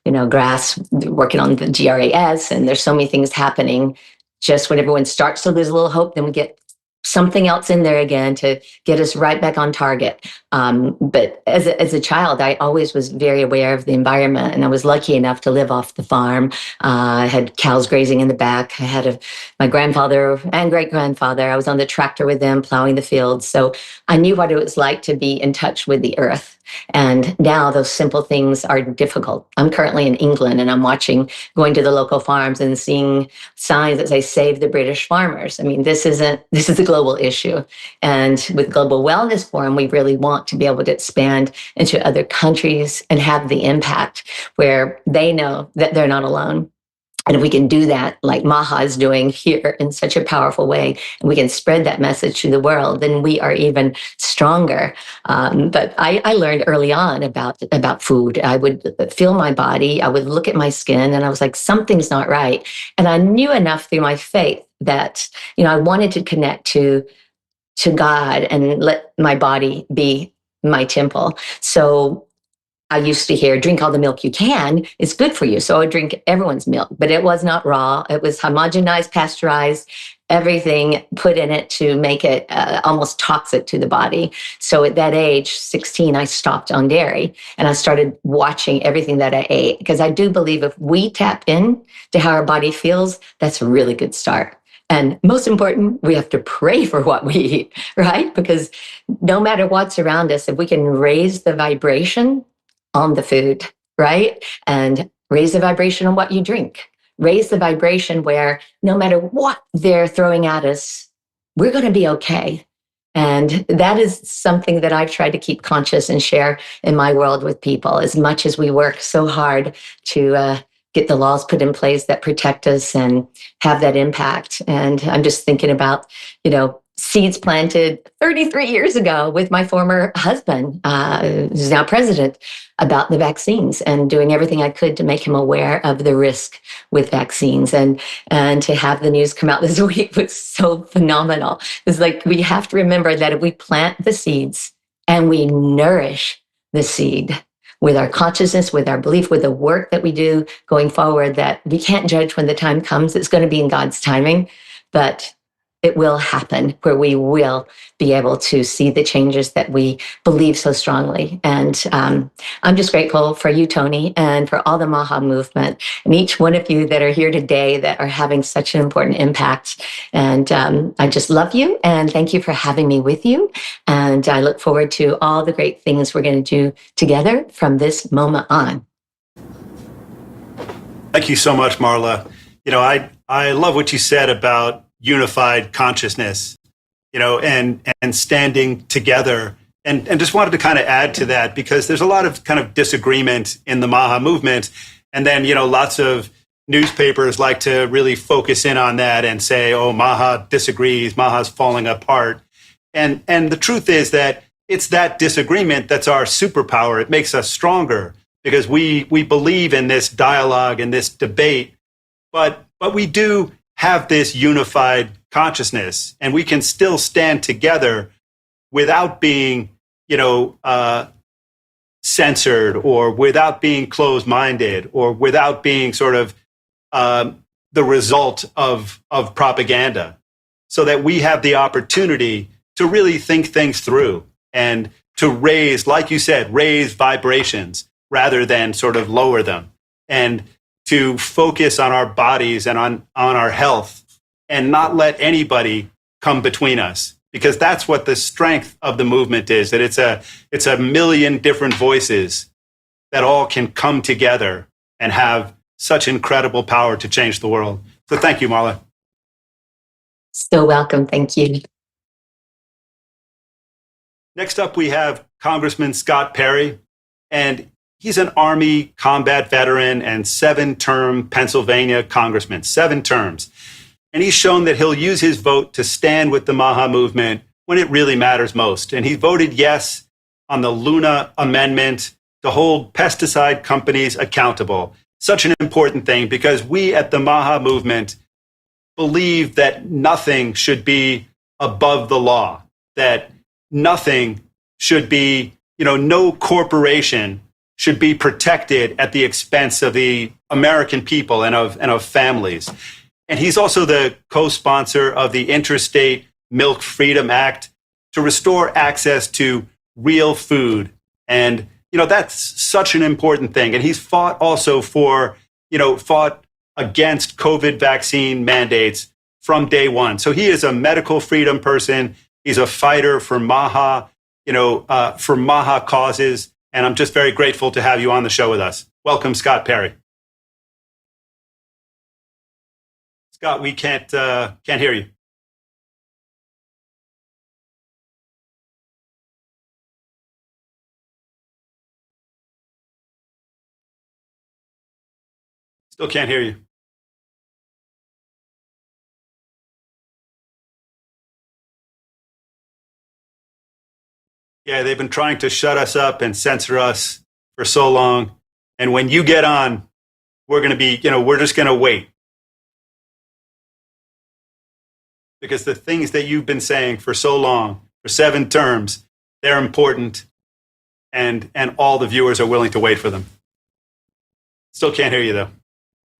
GRAS, working on the GRAS, and there's so many things happening. Just when everyone starts to lose a little hope, then we get something else in there again to get us right back on target. But as a child, I always was very aware of the environment, and I was lucky enough to live off the farm. I had cows grazing in the back. I had my grandfather and great-grandfather. I was on the tractor with them plowing the fields. So I knew what it was like to be in touch with the earth. And now those simple things are difficult. I'm currently in England and I'm going to the local farms and seeing signs that say, save the British farmers. I mean, this is a global issue. And with Global Wellness Forum, we really want to be able to expand into other countries and have the impact where they know that they're not alone. And if we can do that, like Maha is doing here in such a powerful way, and we can spread that message to the world, then we are even stronger. But I learned early on about food. I would feel my body, I would look at my skin, and I was like, something's not right. And I knew enough through my faith that, I wanted to connect to God and let my body be my temple. So I used to hear, drink all the milk you can, it's good for you. So I would drink everyone's milk, but it was not raw. It was homogenized, pasteurized, everything put in it to make it almost toxic to the body. So at that age, 16, I stopped on dairy and I started watching everything that I ate, because I do believe if we tap in to how our body feels, that's a really good start. And most important, we have to pray for what we eat, right? Because no matter what's around us, if we can raise the vibration on the food, right? And raise the vibration on what you drink. Raise the vibration where no matter what they're throwing at us, we're going to be okay. And that is something that I've tried to keep conscious and share in my world with people, as much as we work so hard to get the laws put in place that protect us and have that impact. And I'm just thinking about, seeds planted 33 years ago with my former husband, who's now president, about the vaccines and doing everything I could to make him aware of the risk with vaccines. And to have the news come out this week was so phenomenal. It's like, we have to remember that if we plant the seeds and we nourish the seed with our consciousness, with our belief, with the work that we do going forward, that we can't judge when the time comes. It's going to be in God's timing, but it will happen, where we will be able to see the changes that we believe so strongly. And I'm just grateful for you, Tony, and for all the Maha movement, and each one of you that are here today that are having such an important impact. And I just love you, and thank you for having me with you. And I look forward to all the great things we're going to do together from this moment on. Thank you so much, Marla. I love what you said about unified consciousness, and standing together. And just wanted to kind of add to that, because there's a lot of kind of disagreement in the Maha movement. And then, lots of newspapers like to really focus in on that and say, oh, Maha disagrees, Maha's falling apart. And the truth is that it's that disagreement that's our superpower. It makes us stronger, because we believe in this dialogue and this debate, but we do have this unified consciousness, and we can still stand together without being, censored, or without being closed-minded, or without being sort of the result of propaganda, so that we have the opportunity to really think things through and to raise, like you said, raise vibrations rather than sort of lower them, and to focus on our bodies and on our health, and not let anybody come between us, because that's what the strength of the movement is, that it's a million different voices that all can come together and have such incredible power to change the world. So thank you, Marla. So welcome. Thank you. Next up, we have Congressman Scott Perry, and he's an Army combat veteran and 7-term Pennsylvania congressman, 7 terms. And he's shown that he'll use his vote to stand with the Maha movement when it really matters most. And he voted yes on the Luna Amendment to hold pesticide companies accountable. Such an important thing, because we at the Maha movement believe that nothing should be above the law, that nothing should be, no corporation should be protected at the expense of the American people and of families. And he's also the co-sponsor of the Interstate Milk Freedom Act to restore access to real food. And, that's such an important thing. And he's fought also fought against COVID vaccine mandates from day one. So he is a medical freedom person. He's a fighter for Maha, for Maha causes. And I'm just very grateful to have you on the show with us. Welcome, Scott Perry. Scott, we can't hear you. Still can't hear you. Yeah, they've been trying to shut us up and censor us for so long. And when you get on, we're going to be, we're just going to wait. Because the things that you've been saying for so long, for 7 terms, they're important. And all the viewers are willing to wait for them. Still can't hear you, though.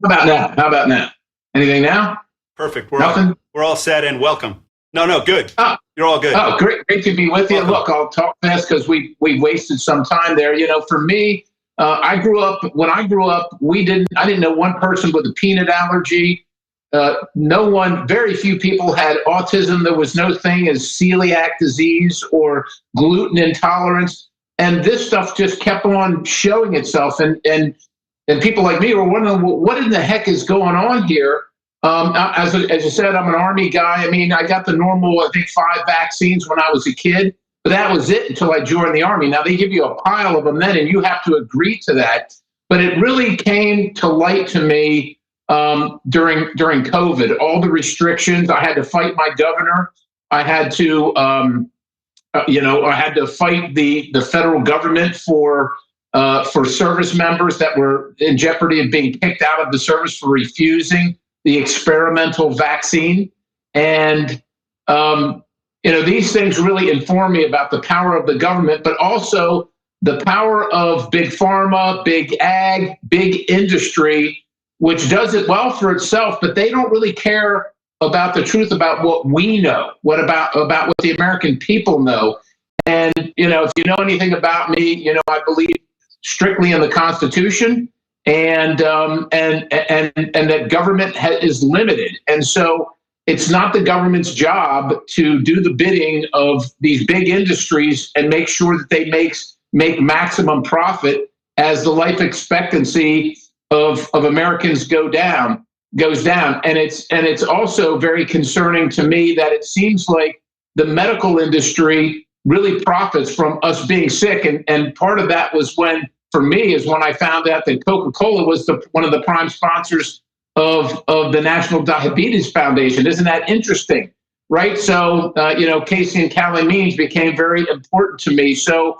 How about now? Anything now? Perfect. Nothing? We're all set and welcome. No, good. Oh. You're all good. Oh, great to be with you. Welcome. Look, I'll talk fast because we wasted some time there. For me, when I grew up, I didn't know one person with a peanut allergy. Very few people had autism. There was no thing as celiac disease or gluten intolerance. And this stuff just kept on showing itself. And people like me were wondering, well, what in the heck is going on here? As you said, I'm an Army guy. I mean, I got the normal, I think, 5 vaccines when I was a kid, but that was it until I joined the Army. Now, they give you a pile of them then, and you have to agree to that. But it really came to light to me during COVID. All the restrictions, I had to fight my governor. I had to, I had to fight the federal government for service members that were in jeopardy of being kicked out of the service for refusing the experimental vaccine. And, these things really inform me about the power of the government, but also the power of big pharma, big ag, big industry, which does it well for itself, but they don't really care about the truth about what we know, about what the American people know. And, if you know anything about me, I believe strictly in the Constitution. And that government is limited. And so it's not the government's job to do the bidding of these big industries and make sure that they make maximum profit as the life expectancy of Americans goes down. And it's also very concerning to me that it seems like the medical industry really profits from us being sick. And part of that was when I found out that Coca-Cola was one of the prime sponsors of the National Diabetes Foundation. Isn't that interesting? Right? So, Casey and calamines became very important to me. So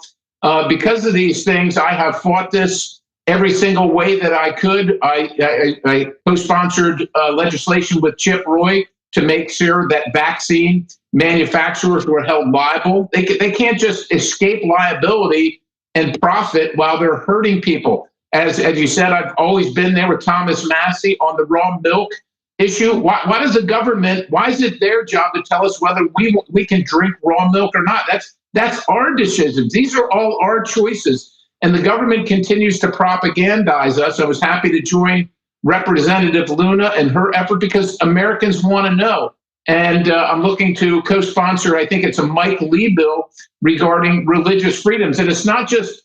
because of these things, I have fought this every single way that I could. I co-sponsored legislation with Chip Roy to make sure that vaccine manufacturers were held liable. They can't just escape liability and profit while they're hurting people. As you said, I've always been there with Thomas Massey on the raw milk issue. Why does the government, why is it their job to tell us whether we can drink raw milk or not? That's our decisions. These are all our choices. And the government continues to propagandize us. I was happy to join Representative Luna and her effort because Americans want to know. And I'm looking to co-sponsor, I think it's a Mike Lee bill regarding religious freedoms. And it's not just,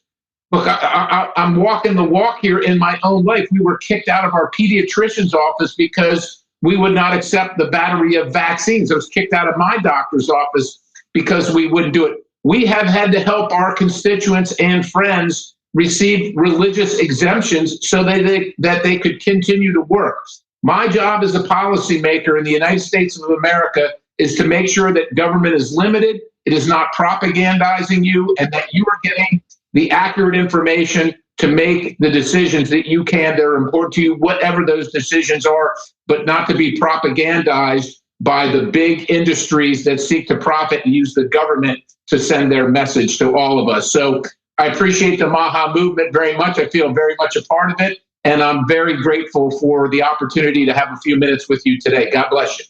look, I'm walking the walk here in my own life. We were kicked out of our pediatrician's office because we would not accept the battery of vaccines. I was kicked out of my doctor's office because we wouldn't do it. We have had to help our constituents and friends receive religious exemptions so that they could continue to work. My job as a policymaker in the United States of America is to make sure that government is limited, it is not propagandizing you, and that you are getting the accurate information to make the decisions that you can that are important to you, whatever those decisions are, but not to be propagandized by the big industries that seek to profit and use the government to send their message to all of us. So I appreciate the MAHA movement very much. I feel very much a part of it. And I'm very grateful for the opportunity to have a few minutes with you today. God bless you.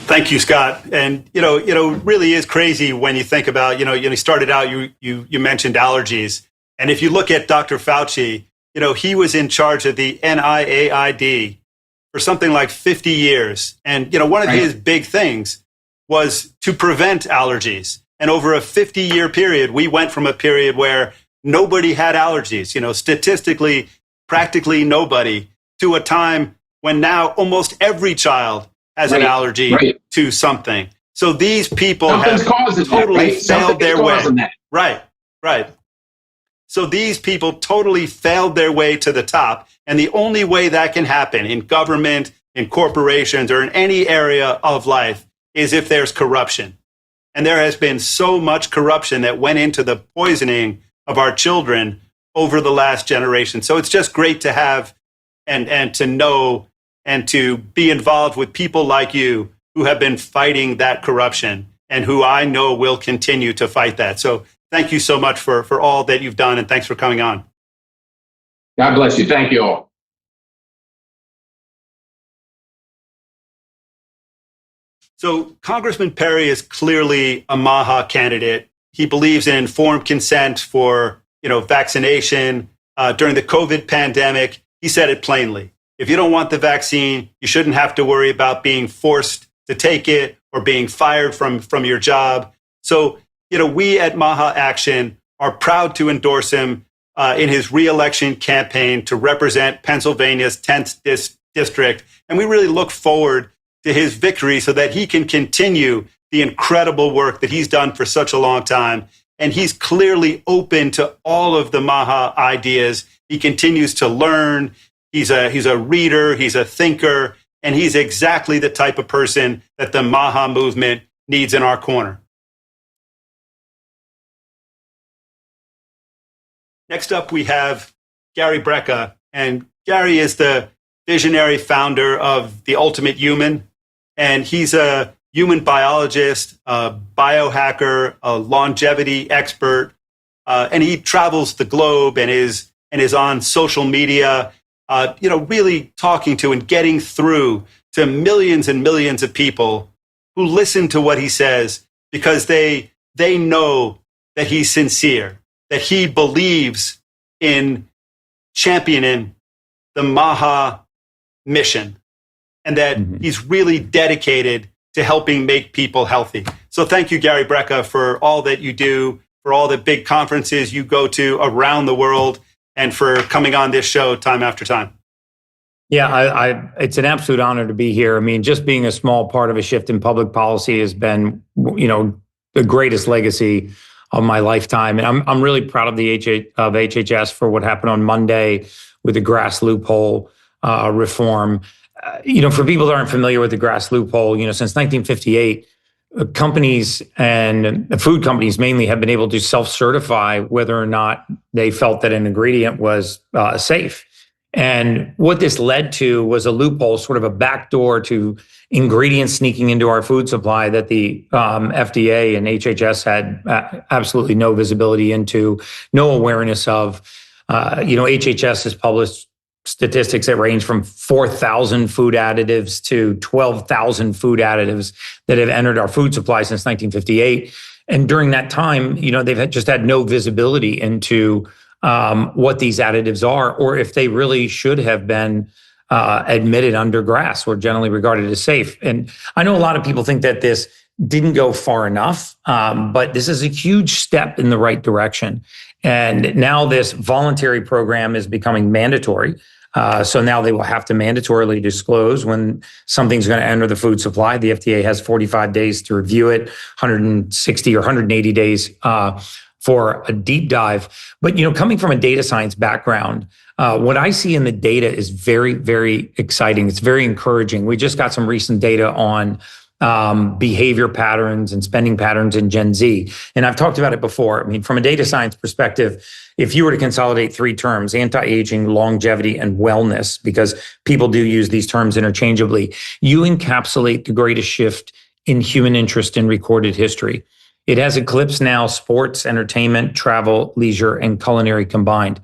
Thank you, Scott. And, it really is crazy when you think about, you started out, you mentioned allergies. And if you look at Dr. Fauci, he was in charge of the NIAID for something like 50 years. And, one of his big things was to prevent allergies. And over a 50-year period, we went from a period where nobody had allergies, statistically, practically nobody, to a time when now almost every child has an allergy to something. So these people have totally failed their way. Right. So these people totally failed their way to the top. And the only way that can happen in government, in corporations, or in any area of life is if there's corruption. And there has been so much corruption that went into the poisoning of our children over the last generation. So it's just great to have and to know and to be involved with people like you who have been fighting that corruption and who I know will continue to fight that. So thank you so much for all that you've done, and thanks for coming on. God bless you. Thank you all. So Congressman Perry is clearly a MAHA candidate. He believes in informed consent for vaccination. During the COVID pandemic, he said it plainly. If you don't want the vaccine, you shouldn't have to worry about being forced to take it or being fired from your job. So, we at MAHA Action are proud to endorse him in his re-election campaign to represent Pennsylvania's 10th district. And we really look forward to his victory so that he can continue the incredible work that he's done for such a long time. And he's clearly open to all of the MAHA ideas. He continues to learn. He's a reader, he's a thinker, and he's exactly the type of person that the MAHA movement needs in our corner. Next up, we have Gary Brecka, and Gary is the visionary founder of The Ultimate Human, and he's a human biologist, a biohacker, a longevity expert, and he travels the globe and is on social media, really talking to and getting through to millions and millions of people who listen to what he says because they know that he's sincere, that he believes in championing the MAHA mission, and that he's really dedicated to helping make people healthy. So thank you, Gary Brecka, for all that you do, for all the big conferences you go to around the world, and for coming on this show time after time. Yeah, it's an absolute honor to be here. I mean, just being a small part of a shift in public policy has been, the greatest legacy of my lifetime. And I'm really proud of the HHS for what happened on Monday with the GRAS loophole reform. For people that aren't familiar with the GRAS loophole, since 1958, companies and food companies mainly have been able to self-certify whether or not they felt that an ingredient was safe. And what this led to was a loophole, sort of a backdoor to ingredients sneaking into our food supply that the FDA and HHS had absolutely no visibility into, no awareness of. HHS has published statistics that range from 4,000 food additives to 12,000 food additives that have entered our food supply since 1958. And during that time, they've just had no visibility into what these additives are, or if they really should have been admitted under GRAS or generally regarded as safe. And I know a lot of people think that this didn't go far enough, but this is a huge step in the right direction. And now this voluntary program is becoming mandatory. So now they will have to mandatorily disclose when something's going to enter the food supply. The FDA has 45 days to review it, 160 or 180 days for a deep dive. But, coming from a data science background, what I see in the data is very, very exciting. It's very encouraging. We just got some recent data on behavior patterns and spending patterns in Gen Z. And I've talked about it before. I mean, from a data science perspective, if you were to consolidate three terms, anti-aging, longevity, and wellness, because people do use these terms interchangeably, you encapsulate the greatest shift in human interest in recorded history. It has eclipsed now sports, entertainment, travel, leisure, and culinary combined.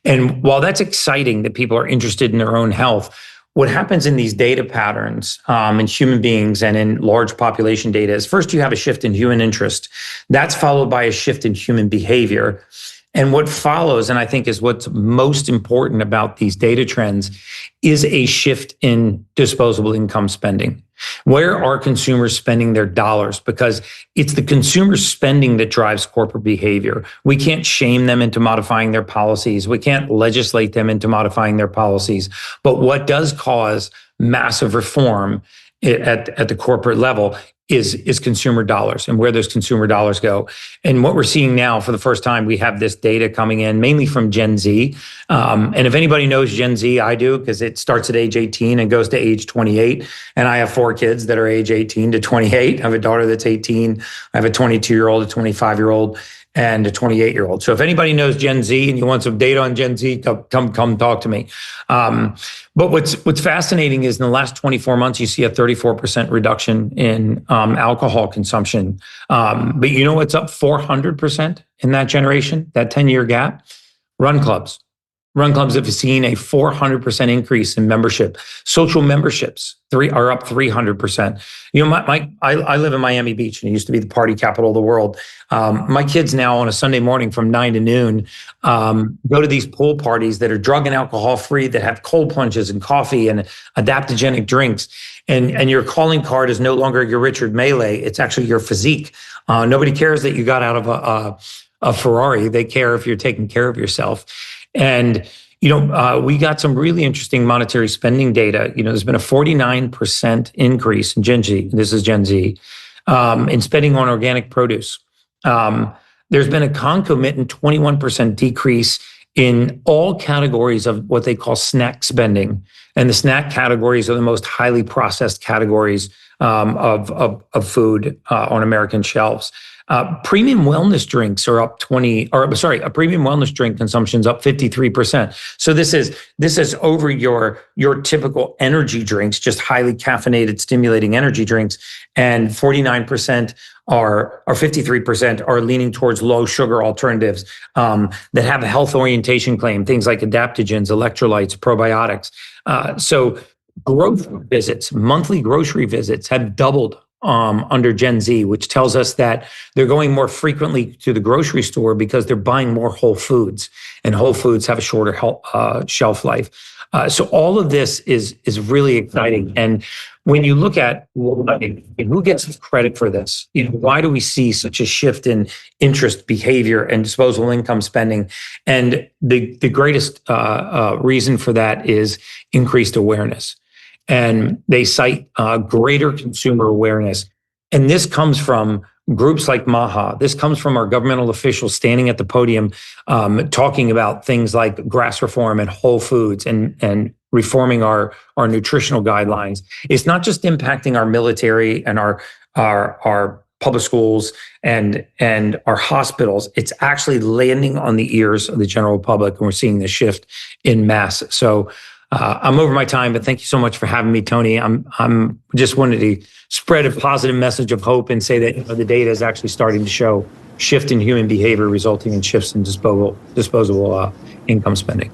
And while that's exciting that people are interested in their own health, what happens in these data patterns in human beings and in large population data is first you have a shift in human interest. That's followed by a shift in human behavior. And what follows, and I think is what's most important about these data trends, is a shift in disposable income spending. Where are consumers spending their dollars? Because it's the consumer spending that drives corporate behavior. We can't shame them into modifying their policies. We can't legislate them into modifying their policies. But what does cause massive reform at the corporate level is consumer dollars and where those consumer dollars go. And what we're seeing now, for the first time, we have this data coming in mainly from Gen Z. And if anybody knows Gen Z, I do, because it starts at age 18 and goes to age 28. And I have 4 kids that are age 18 to 28. I have a daughter that's 18. I have a 22-year-old, a 25-year-old, and a 28-year-old. So if anybody knows Gen Z and you want some data on Gen Z, come talk to me. But what's fascinating is in the last 24 months, you see a 34% reduction in alcohol consumption. But you know what's up 400% in that generation, that 10-year gap? Run clubs. Run clubs have seen a 400% increase in membership. Social memberships are up 300%. You know, I live in Miami Beach, and it used to be the party capital of the world. My kids now on a Sunday morning from 9 to noon go to these pool parties that are drug and alcohol free, that have cold plunges and coffee and adaptogenic drinks. And your calling card is no longer your Richard Melee; it's actually your physique. Nobody cares that you got out of a Ferrari. They care if you're taking care of yourself. And, we got some really interesting monetary spending data. There's been a 49% increase in Gen Z, this is Gen Z, in spending on organic produce. There's been a concomitant 21% decrease in all categories of what they call snack spending. And the snack categories are the most highly processed categories of food on American shelves. Premium wellness drinks are up a premium wellness drink consumption is up 53%. So this is over your typical energy drinks, just highly caffeinated, stimulating energy drinks, and 49% or 53% are leaning towards low sugar alternatives that have a health orientation claim, things like adaptogens, electrolytes, probiotics. So monthly grocery visits have doubled under Gen Z, which tells us that they're going more frequently to the grocery store because they're buying more whole foods, and whole foods have a shorter shelf life. So all of this is really exciting. And when you look at who gets credit for this, why do we see such a shift in interest, behavior, and disposable income spending? And the greatest reason for that is increased awareness. And they cite greater consumer awareness. And this comes from groups like MAHA. This comes from our governmental officials standing at the podium talking about things like GRAS reform and whole foods and reforming our nutritional guidelines. It's not just impacting our military and our public schools and our hospitals. It's actually landing on the ears of the general public, and we're seeing this shift in mass. So I'm over my time, but thank you so much for having me, Tony. I'm just wanted to spread a positive message of hope and say that the data is actually starting to show shift in human behavior, resulting in shifts in disposable income spending.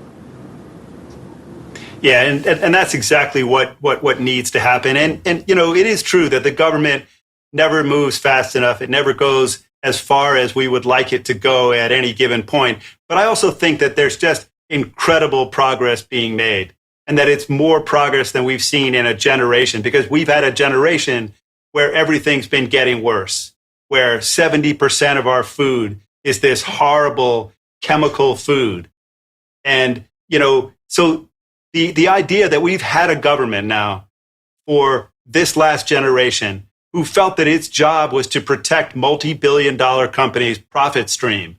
Yeah, and that's exactly what needs to happen. And it is true that the government never moves fast enough. It never goes as far as we would like it to go at any given point. But I also think that there's just incredible progress being made, and that it's more progress than we've seen in a generation, because we've had a generation where everything's been getting worse, where 70% of our food is this horrible chemical food. And, so the idea that we've had a government now for this last generation who felt that its job was to protect multi-billion-dollar companies' profit stream.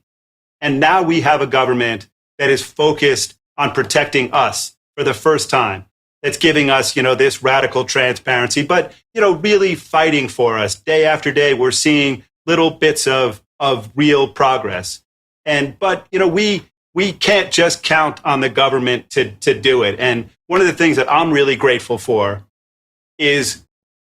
And now we have a government that is focused on protecting us for the first time. That's giving us, this radical transparency, but, really fighting for us. Day after day, we're seeing little bits of real progress. But we can't just count on the government to do it. And one of the things that I'm really grateful for is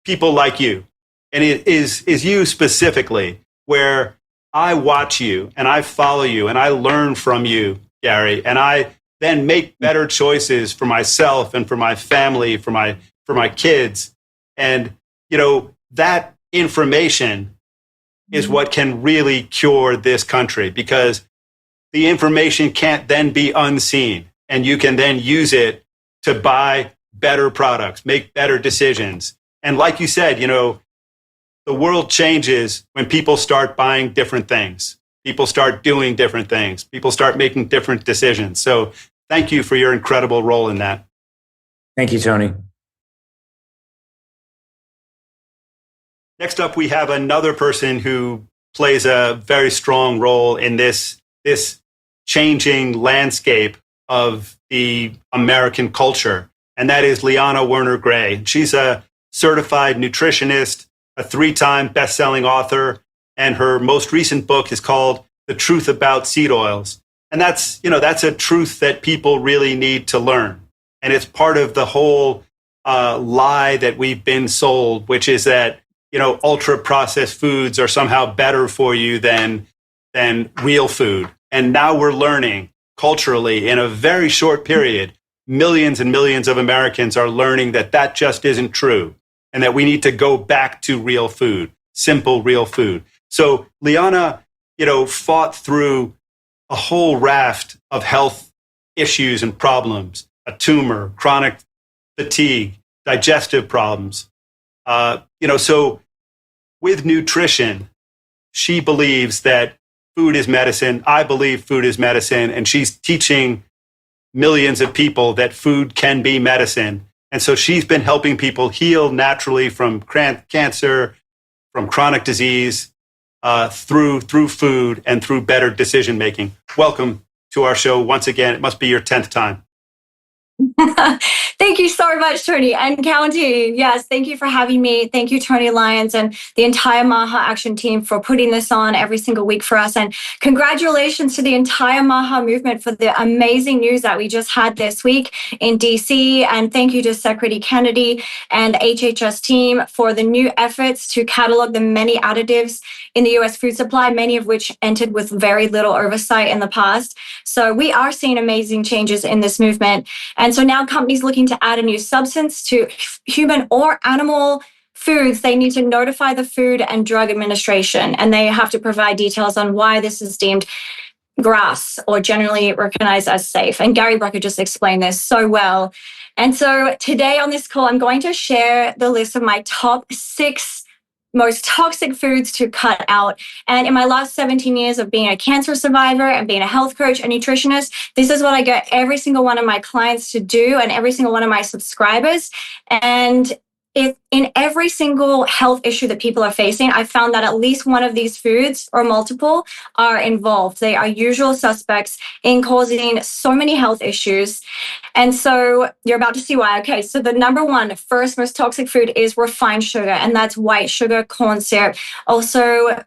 people like you. And it is you specifically, where I watch you and I follow you and I learn from you, Gary, and I then make better choices for myself and for my family, for my kids. And, that information is what can really cure this country, because the information can't then be unseen, and you can then use it to buy better products, make better decisions. And like you said, the world changes when people start buying different things. People start doing different things. People start making different decisions. So thank you for your incredible role in that. Thank you, Tony. Next up, we have another person who plays a very strong role in this changing landscape of the American culture, and that is Liana Werner-Gray. She's a certified nutritionist, a 3-time best-selling author, and her most recent book is called The Truth About Seed Oils. And that's a truth that people really need to learn. And it's part of the whole lie that we've been sold, which is that, ultra-processed foods are somehow better for you than real food. And now we're learning culturally in a very short period, millions and millions of Americans are learning that just isn't true, and that we need to go back to real food, simple real food. So Liana, fought through a whole raft of health issues and problems, a tumor, chronic fatigue, digestive problems. So with nutrition, she believes that food is medicine. I believe food is medicine, and she's teaching millions of people that food can be medicine. And so she's been helping people heal naturally from cancer, from chronic disease, through food and through better decision making. Welcome to our show once again. It must be your 10th time. Thank you so much, Tony, and counting. Yes, thank you for having me. Thank you, Tony Lyons, and the entire MAHA Action team for putting this on every single week for us. And congratulations to the entire MAHA movement for the amazing news that we just had this week in DC. And thank you to Secretary Kennedy and the HHS team for the new efforts to catalog the many additives in the U.S. food supply, many of which entered with very little oversight in the past. So we are seeing amazing changes in this movement. And so now companies looking to add a new substance to human or animal foods, they need to notify the Food and Drug Administration, and they have to provide details on why this is deemed GRAS, or generally recognized as safe. And Gary Brecker just explained this so well. And so today on this call, I'm going to share the list of my top 6 most toxic foods to cut out. And in my last 17 years of being a cancer survivor and being a health coach and nutritionist, this is what I get every single one of my clients to do and every single one of my subscribers. And in every single health issue that people are facing, I found that at least one of these foods or multiple are involved. They are usual suspects in causing so many health issues. And so you're about to see why. Okay, so the number one, first most toxic food is refined sugar, and that's white sugar, corn syrup, also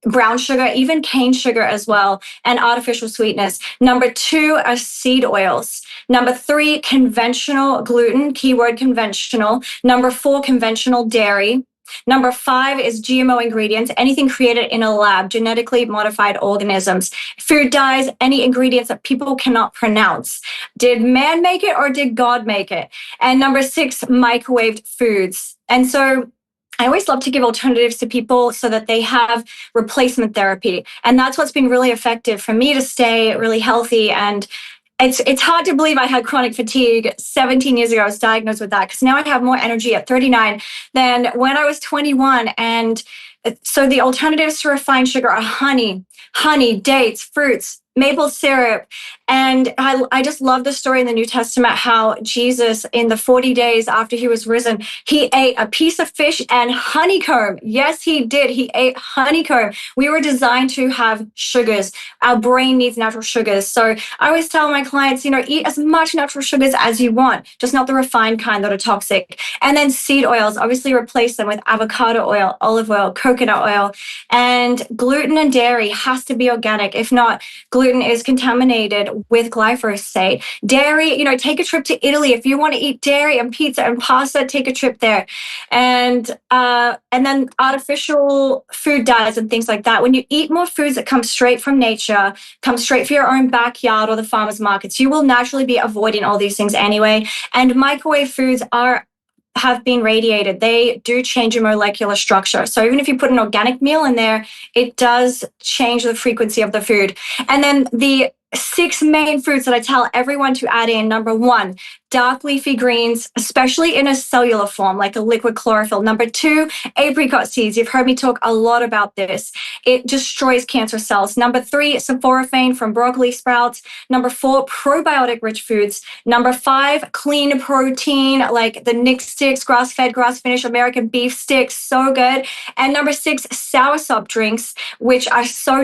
brown sugar, even cane sugar as well, and artificial sweetness. Number 2 are seed oils. Number 3, conventional gluten, keyword conventional. Number 4, conventional dairy. Number 5 is GMO ingredients, anything created in a lab, genetically modified organisms. Food dyes, any ingredients that people cannot pronounce. Did man make it or did God make it? And number 6, microwaved foods. And so I always love to give alternatives to people so that they have replacement therapy. And that's what's been really effective for me to stay really healthy. And it's hard to believe I had chronic fatigue 17 years ago. I was diagnosed with that because now I have more energy at 39 than when I was 21. And so the alternatives to refined sugar are honey, dates, fruits, maple syrup. And I just love the story in the New Testament, how Jesus, in the 40 days after he was risen, he ate a piece of fish and honeycomb. Yes, he did. He ate honeycomb. We were designed to have sugars. Our brain needs natural sugars. So I always tell my clients, eat as much natural sugars as you want, just not the refined kind that are toxic. And then seed oils, obviously replace them with avocado oil, olive oil, coconut oil. And gluten and dairy has to be organic. If not, gluten is contaminated with glyphosate. Dairy, take a trip to Italy. If you want to eat dairy and pizza and pasta, take a trip there. And then artificial food dyes and things like that. When you eat more foods that come straight from nature, come straight from your own backyard or the farmers markets, you will naturally be avoiding all these things anyway. And microwave foods are have been radiated, they do change your molecular structure. So even if you put an organic meal in there, it does change the frequency of the food. And then the 6 main foods that I tell everyone to add in. Number 1, dark leafy greens, especially in a cellular form, like a liquid chlorophyll. Number 2, apricot seeds. You've heard me talk a lot about this. It destroys cancer cells. Number 3, sulforaphane from broccoli sprouts. Number 4, probiotic-rich foods. Number 5, clean protein, like the Nick sticks, grass-fed, grass-finished American beef sticks, so good. And number 6, soursop drinks, which are so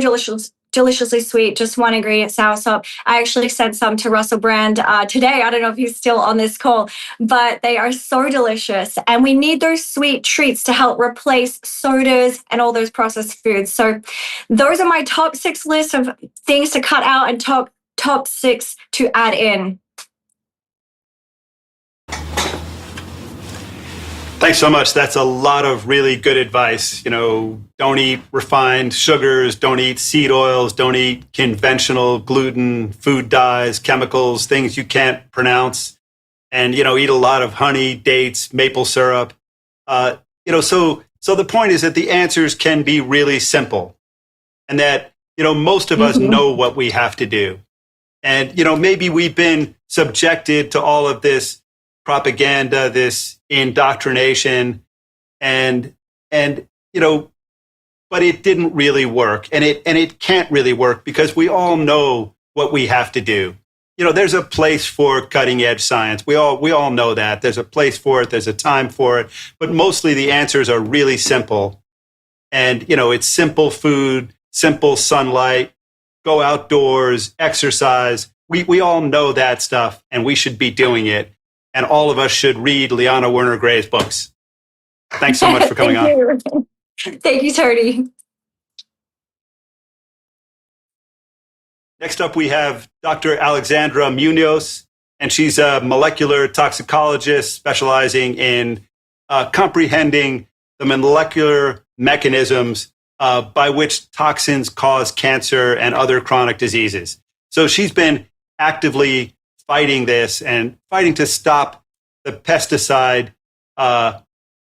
deliciously sweet. Just one ingredient, soursop. I actually sent some to Russell Brand today. I don't know if he's still on this call, but they are so delicious. And we need those sweet treats to help replace sodas and all those processed foods. So those are my top 6 lists of things to cut out and top 6 to add in. Thanks so much. That's a lot of really good advice. Don't eat refined sugars, don't eat seed oils, don't eat conventional gluten, food dyes, chemicals, things you can't pronounce, and, eat a lot of honey, dates, maple syrup. So the point is that the answers can be really simple, and that, most of us know what we have to do. And, maybe we've been subjected to all of this propaganda, this indoctrination, and but it didn't really work, and it can't really work, because we all know what we have to do. There's a place for cutting edge science. We all know that. There's a place for it, there's a time for it, but mostly the answers are really simple. And it's simple food, simple sunlight, go outdoors, exercise. We all know that stuff, and we should be doing it. And all of us should read Liana Werner Gray's books. Thanks so much for coming on. Thank you, Tony. Next up, we have Dr. Alexandra Munoz, and she's a molecular toxicologist specializing in comprehending the molecular mechanisms by which toxins cause cancer and other chronic diseases. So she's been actively fighting this and fighting to stop the pesticide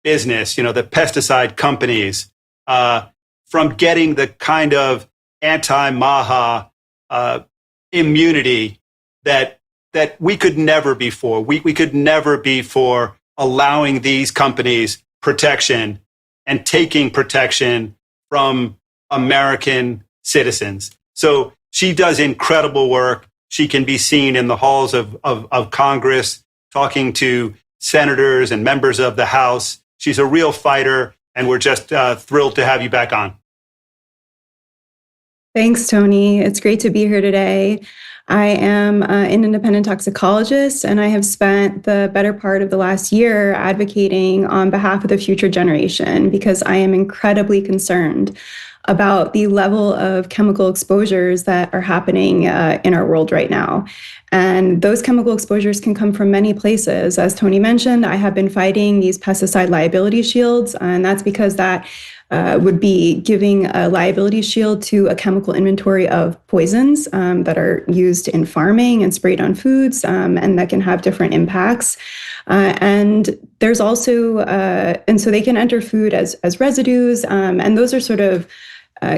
business, the pesticide companies, from getting the kind of anti-MAHA immunity that we could never be for. We could never be for allowing these companies protection and taking protection from American citizens. So she does incredible work. She can be seen in the halls of Congress talking to senators and members of the House. She's a real fighter, and we're just thrilled to have you back on. Thanks, Tony. It's great to be here today. I am an independent toxicologist, and I have spent the better part of the last year advocating on behalf of the future generation, because I am incredibly concerned about the level of chemical exposures that are happening in our world right now. And those chemical exposures can come from many places. As Tony mentioned, I have been fighting these pesticide liability shields, and that's because that would be giving a liability shield to a chemical inventory of poisons that are used in farming and sprayed on foods, and that can have different impacts. And there's also, and so they can enter food as residues, and those are sort of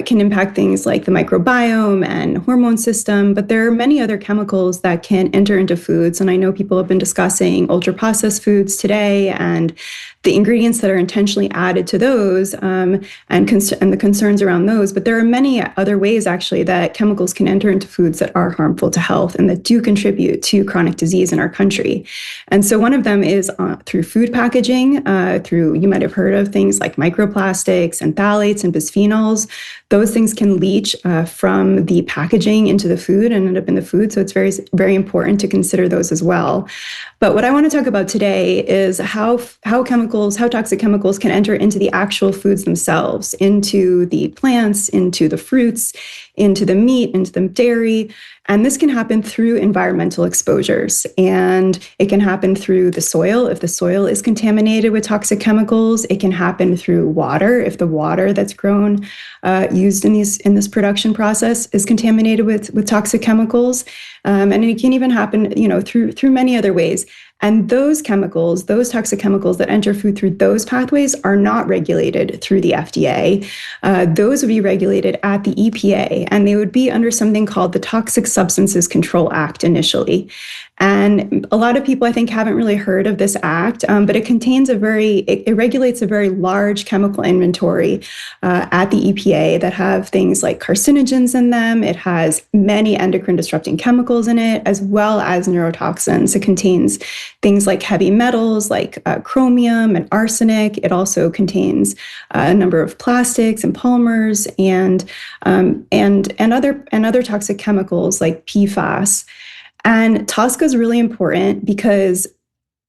can impact things like the microbiome and hormone system, but there are many other chemicals that can enter into foods. And I know people have been discussing ultra-processed foods today and the ingredients that are intentionally added to those and the concerns around those. But there are many other ways, actually, that chemicals can enter into foods that are harmful to health and that do contribute to chronic disease in our country. And so one of them is through food packaging, you might have heard of things like microplastics and phthalates and bisphenols. Those things can leach from the packaging into the food and end up in the food. So it's very, very important to consider those as well. But what I want to talk about today is how toxic chemicals can enter into the actual foods themselves, into the plants, into the fruits, into the meat, into the dairy. And this can happen through environmental exposures. And it can happen through the soil. If the soil is contaminated with toxic chemicals, it can happen through water. If the water that's grown, used in this production process is contaminated with toxic chemicals. And it can even happen, through many other ways. And those chemicals, those toxic chemicals that enter food through those pathways are not regulated through the FDA. Those would be regulated at the EPA, and they would be under something called the Toxic Substances Control Act initially. And a lot of people, I think, haven't really heard of this act, but it contains it regulates a very large chemical inventory at the EPA that have things like carcinogens in them. It has many endocrine disrupting chemicals in it, as well as neurotoxins. It contains things like heavy metals, like chromium and arsenic. It also contains a number of plastics and polymers and other toxic chemicals like PFAS. And TSCA is really important because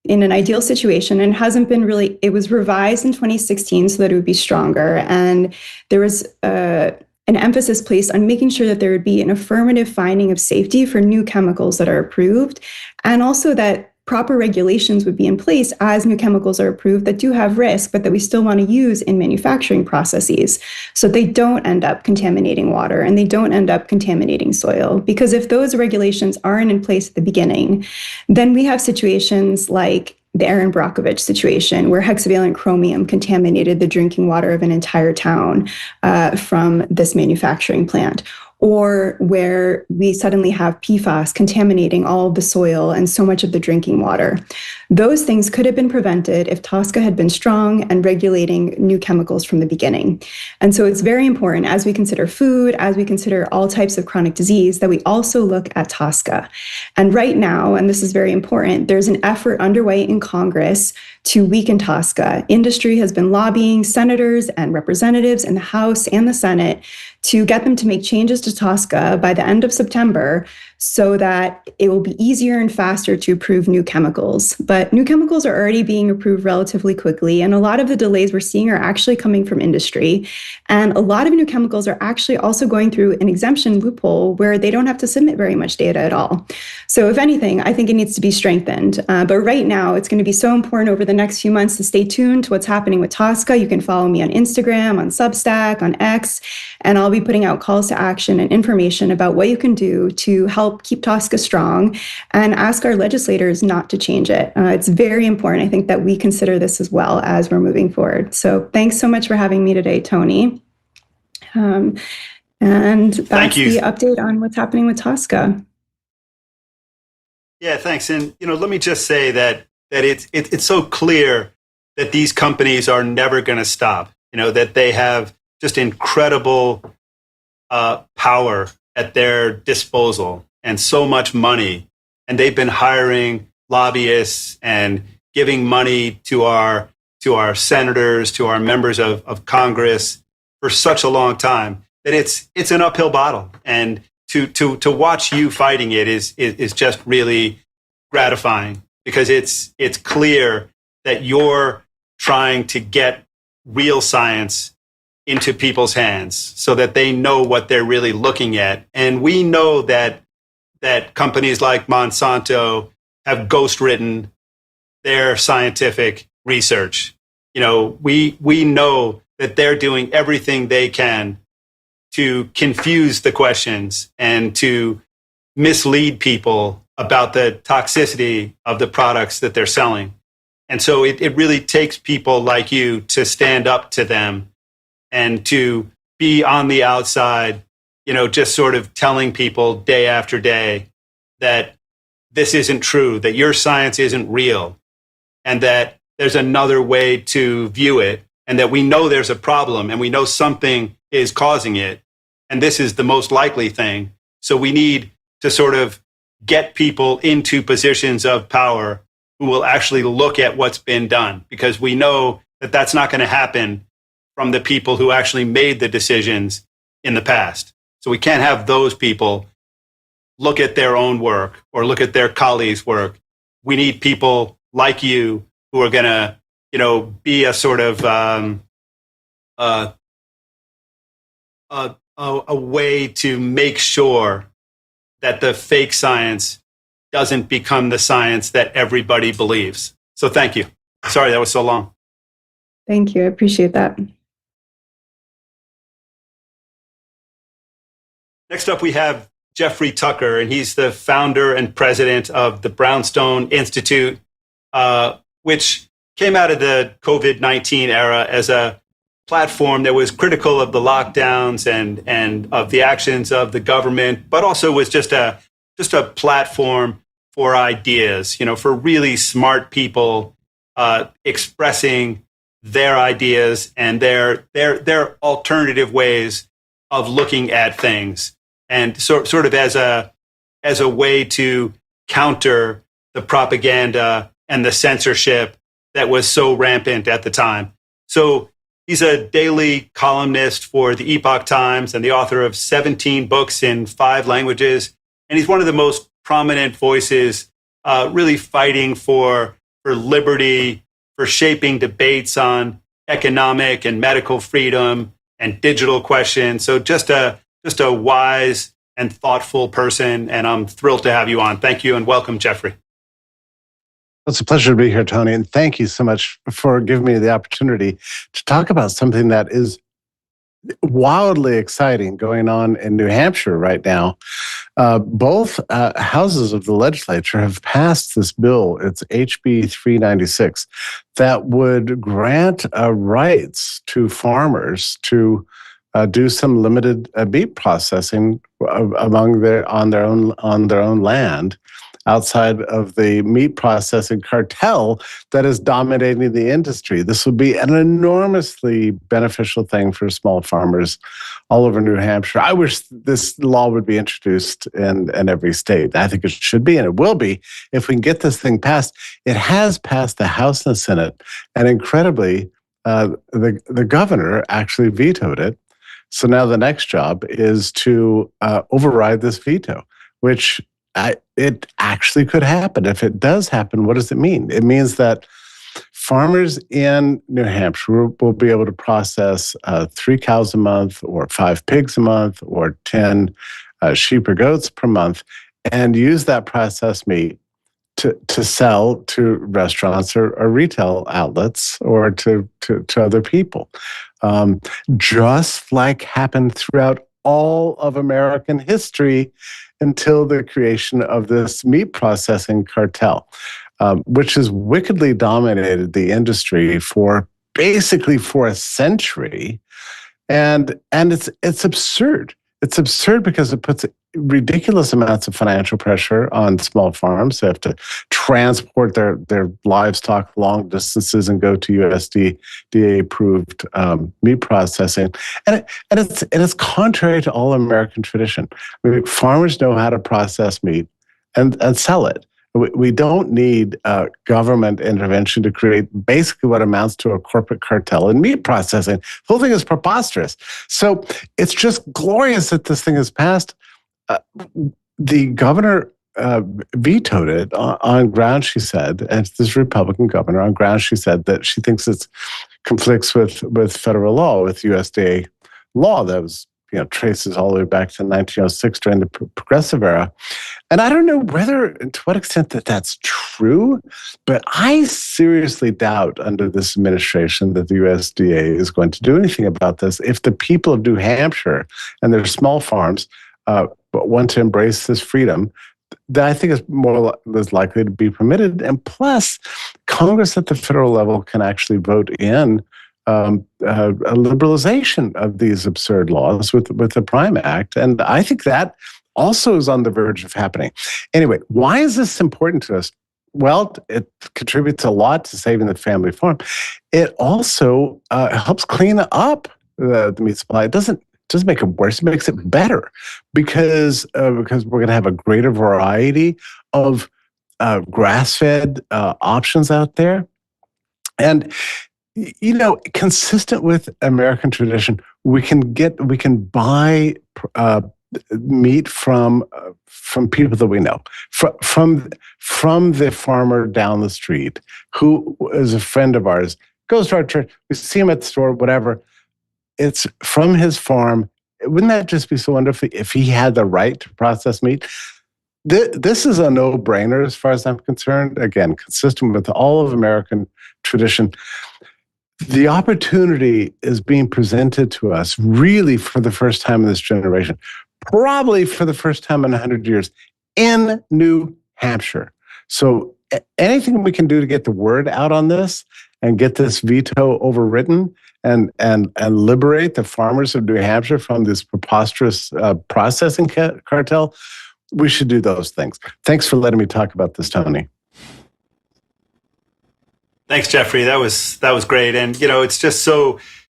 in an ideal situation, and it was revised in 2016 so that it would be stronger. And there was an emphasis placed on making sure that there would be an affirmative finding of safety for new chemicals that are approved, and also that proper regulations would be in place as new chemicals are approved that do have risk, but that we still want to use in manufacturing processes so they don't end up contaminating water and they don't end up contaminating soil. Because if those regulations aren't in place at the beginning, then we have situations like the Aaron Brockovich situation, where hexavalent chromium contaminated the drinking water of an entire town from this manufacturing plant. Or where we suddenly have PFAS contaminating all of the soil and so much of the drinking water. Those things could have been prevented if TSCA had been strong and regulating new chemicals from the beginning. And so it's very important as we consider food, as we consider all types of chronic disease, that we also look at TSCA. And right now, and this is very important, there's an effort underway in Congress to weaken TSCA. Industry has been lobbying senators and representatives in the House and the Senate to get them to make changes to TSCA by the end of September so that it will be easier and faster to approve new chemicals. But new chemicals are already being approved relatively quickly, and a lot of the delays we're seeing are actually coming from industry. And a lot of new chemicals are actually also going through an exemption loophole where they don't have to submit very much data at all. So if anything, I think it needs to be strengthened. But right now, it's going to be so important over the next few months to stay tuned to what's happening with TSCA. You can follow me on Instagram, on Substack, on X, and I'll be putting out calls to action and information about what you can do to help keep TSCA strong and ask our legislators not to change it. It's very important, I think, that we consider this as well as we're moving forward. So thanks so much for having me today, Tony. And that's the update on what's happening with TSCA. Yeah, thanks. And let me just say that it's so clear that these companies are never going to stop. That they have just incredible power at their disposal and so much money. And they've been hiring lobbyists and giving money to our senators, to our members of Congress for such a long time that it's an uphill battle. And to watch you fighting it is just really gratifying, because it's clear that you're trying to get real science into people's hands so that they know what they're really looking at. And we know that companies like Monsanto have ghostwritten their scientific research. We know that they're doing everything they can to confuse the questions and to mislead people about the toxicity of the products that they're selling. And so it really takes people like you to stand up to them and to be on the outside, just sort of telling people day after day that this isn't true, that your science isn't real, and that there's another way to view it, and that we know there's a problem and we know something is causing it, and this is the most likely thing. So we need to sort of get people into positions of power who will actually look at what's been done, because we know that that's not going to happen from the people who actually made the decisions in the past. So we can't have those people look at their own work or look at their colleagues' work. We need people like you who are going to, be a sort of a way to make sure that the fake science doesn't become the science that everybody believes. So thank you. Sorry that was so long. Thank you. I appreciate that. Next up, we have Jeffrey Tucker, and he's the founder and president of the Brownstone Institute which came out of the COVID-19 era as a platform that was critical of the lockdowns and of the actions of the government, but also was just a platform for ideas, for really smart people expressing their ideas and their alternative ways of looking at things, and sort of as a way to counter the propaganda and the censorship that was so rampant at the time. So he's a daily columnist for the Epoch Times and the author of 17 books in 5 languages. And he's one of the most prominent voices really fighting for liberty, for shaping debates on economic and medical freedom and digital questions. So just a wise and thoughtful person. And I'm thrilled to have you on. Thank you and welcome, Jeffrey. It's a pleasure to be here, Tony, and thank you so much for giving me the opportunity to talk about something that is wildly exciting going on in New Hampshire right now. Both houses of the legislature have passed this bill. It's HB 396 that would grant rights to farmers to do some limited meat processing on their own land, outside of the meat processing cartel that is dominating the industry. This would be an enormously beneficial thing for small farmers all over New Hampshire. I wish this law would be introduced in every state. I think it should be, and it will be, if we can get this thing passed. It has passed the House and the Senate, and incredibly, the governor actually vetoed it. So now the next job is to override this veto, which it actually could happen. If it does happen, what does it mean? It means that farmers in New Hampshire will be able to process 3 cows a month, or 5 pigs a month, or 10 sheep or goats per month, and use that processed meat to sell to restaurants or retail outlets, or to other people. Just like happened throughout all of American history until the creation of this meat processing cartel, which has wickedly dominated the industry for a century. And it's absurd. It's absurd because it puts ridiculous amounts of financial pressure on small farms. They have to transport their livestock long distances and go to USDA approved meat processing, and it's contrary to all American tradition. I mean, farmers know how to process meat and sell it. We don't need government intervention to create basically what amounts to a corporate cartel in meat processing. The whole thing is preposterous. So it's just glorious that this thing has passed. The governor vetoed it on grounds, she said, and this Republican governor, on grounds she said that she thinks it conflicts with federal law, with USDA law that was, traces all the way back to 1906 during the progressive era. And I don't know to what extent that's true, but I seriously doubt under this administration that the USDA is going to do anything about this. If the people of New Hampshire and their small farms want to embrace this freedom, that I think is more is likely to be permitted. And plus, Congress at the federal level can actually vote in a liberalization of these absurd laws with the Prime Act. And I think that also is on the verge of happening. Anyway, why is this important to us? Well, it contributes a lot to saving the family farm. It also helps clean up the meat supply. It doesn't make it worse. It makes it better because we're going to have a greater variety of grass-fed options out there. And consistent with American tradition, we can buy meat from people that we know, from the farmer down the street who is a friend of ours, goes to our church. We see him at the store, whatever. It's from his farm. Wouldn't that just be so wonderful if he had the right to process meat? This is a no-brainer as far as I'm concerned. Again, consistent with all of American tradition. The opportunity is being presented to us really for the first time in this generation, probably for the first time in 100 years, in New Hampshire. So anything we can do to get the word out on this and get this veto overwritten and liberate the farmers of New Hampshire from this preposterous processing cartel, we should do those things. Thanks for letting me talk about this, Tony. Thanks, Jeffrey. That was great. And, it's just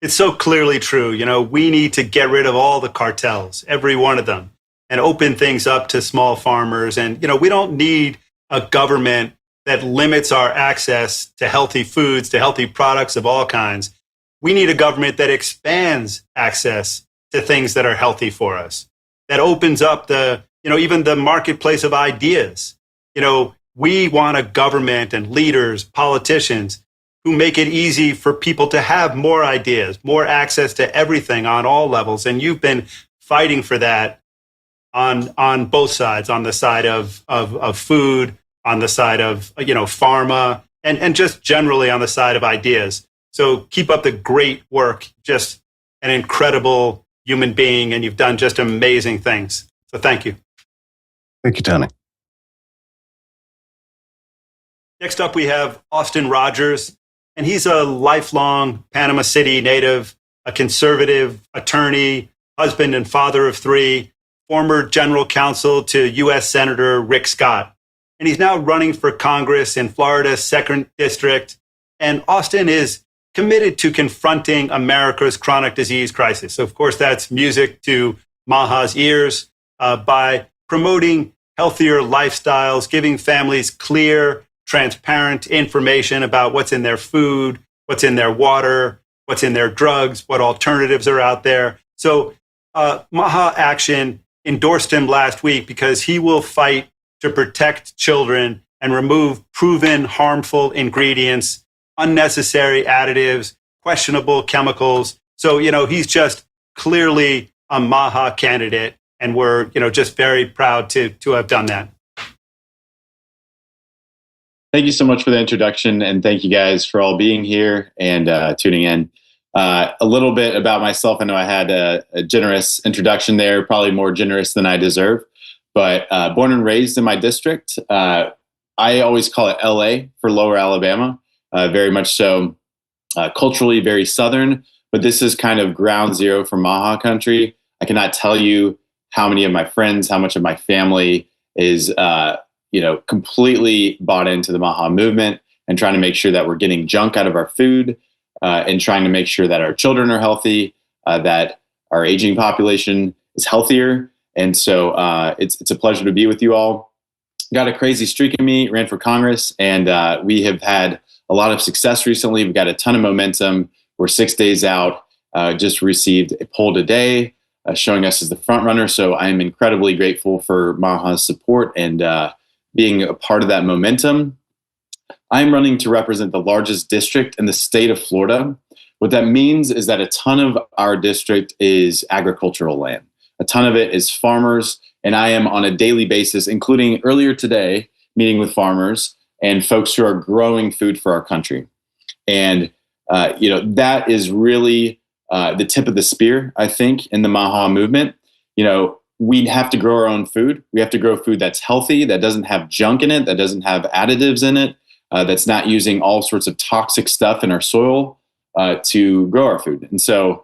it's so clearly true. We need to get rid of all the cartels, every one of them, and open things up to small farmers. And, we don't need a government that limits our access to healthy foods, to healthy products of all kinds. We need a government that expands access to things that are healthy for us, that opens up even the marketplace of ideas. We want a government and leaders, politicians who make it easy for people to have more ideas, more access to everything on all levels. And you've been fighting for that on both sides, on the side of food, on the side of, pharma, and just generally on the side of ideas. So keep up the great work. Just an incredible human being, and you've done just amazing things. So thank you. Thank you, Tony. Next up, we have Austin Rogers, and he's a lifelong Panama City native, a conservative attorney, husband and father of 3, former general counsel to U.S. Senator Rick Scott. And he's now running for Congress in Florida's 2nd District. And Austin is committed to confronting America's chronic disease crisis. So, of course, that's music to Maha's ears by promoting healthier lifestyles, giving families clear, transparent information about what's in their food, what's in their water, what's in their drugs, what alternatives are out there. So Maha Action endorsed him last week because he will fight to protect children and remove proven harmful ingredients, unnecessary additives, questionable chemicals. So, he's just clearly a Maha candidate, and we're, just very proud to have done that. Thank you so much for the introduction, and thank you guys for all being here and tuning in. A little bit about myself. I know I had a generous introduction there, probably more generous than I deserve, but born and raised in my district. I always call it LA for Lower Alabama, very much so culturally very Southern, but this is kind of ground zero for Maha country. I cannot tell you how many of my friends, how much of my family is completely bought into the Maha movement and trying to make sure that we're getting junk out of our food and trying to make sure that our children are healthy, that our aging population is healthier. And so it's a pleasure to be with you all. Got a crazy streak in me, ran for Congress, and we have had a lot of success recently. We've got a ton of momentum. We're 6 days out, just received a poll today showing us as the front runner. So I'm incredibly grateful for Maha's support and being a part of that momentum. I'm running to represent the largest district in the state of Florida. What that means is that a ton of our district is agricultural land. A ton of it is farmers, and I am on a daily basis, including earlier today, meeting with farmers and folks who are growing food for our country. And, that is really the tip of the spear, I think, in the Maha movement. We have to grow our own food. We have to grow food that's healthy, that doesn't have junk in it, that doesn't have additives in it, that's not using all sorts of toxic stuff in our soil to grow our food. And so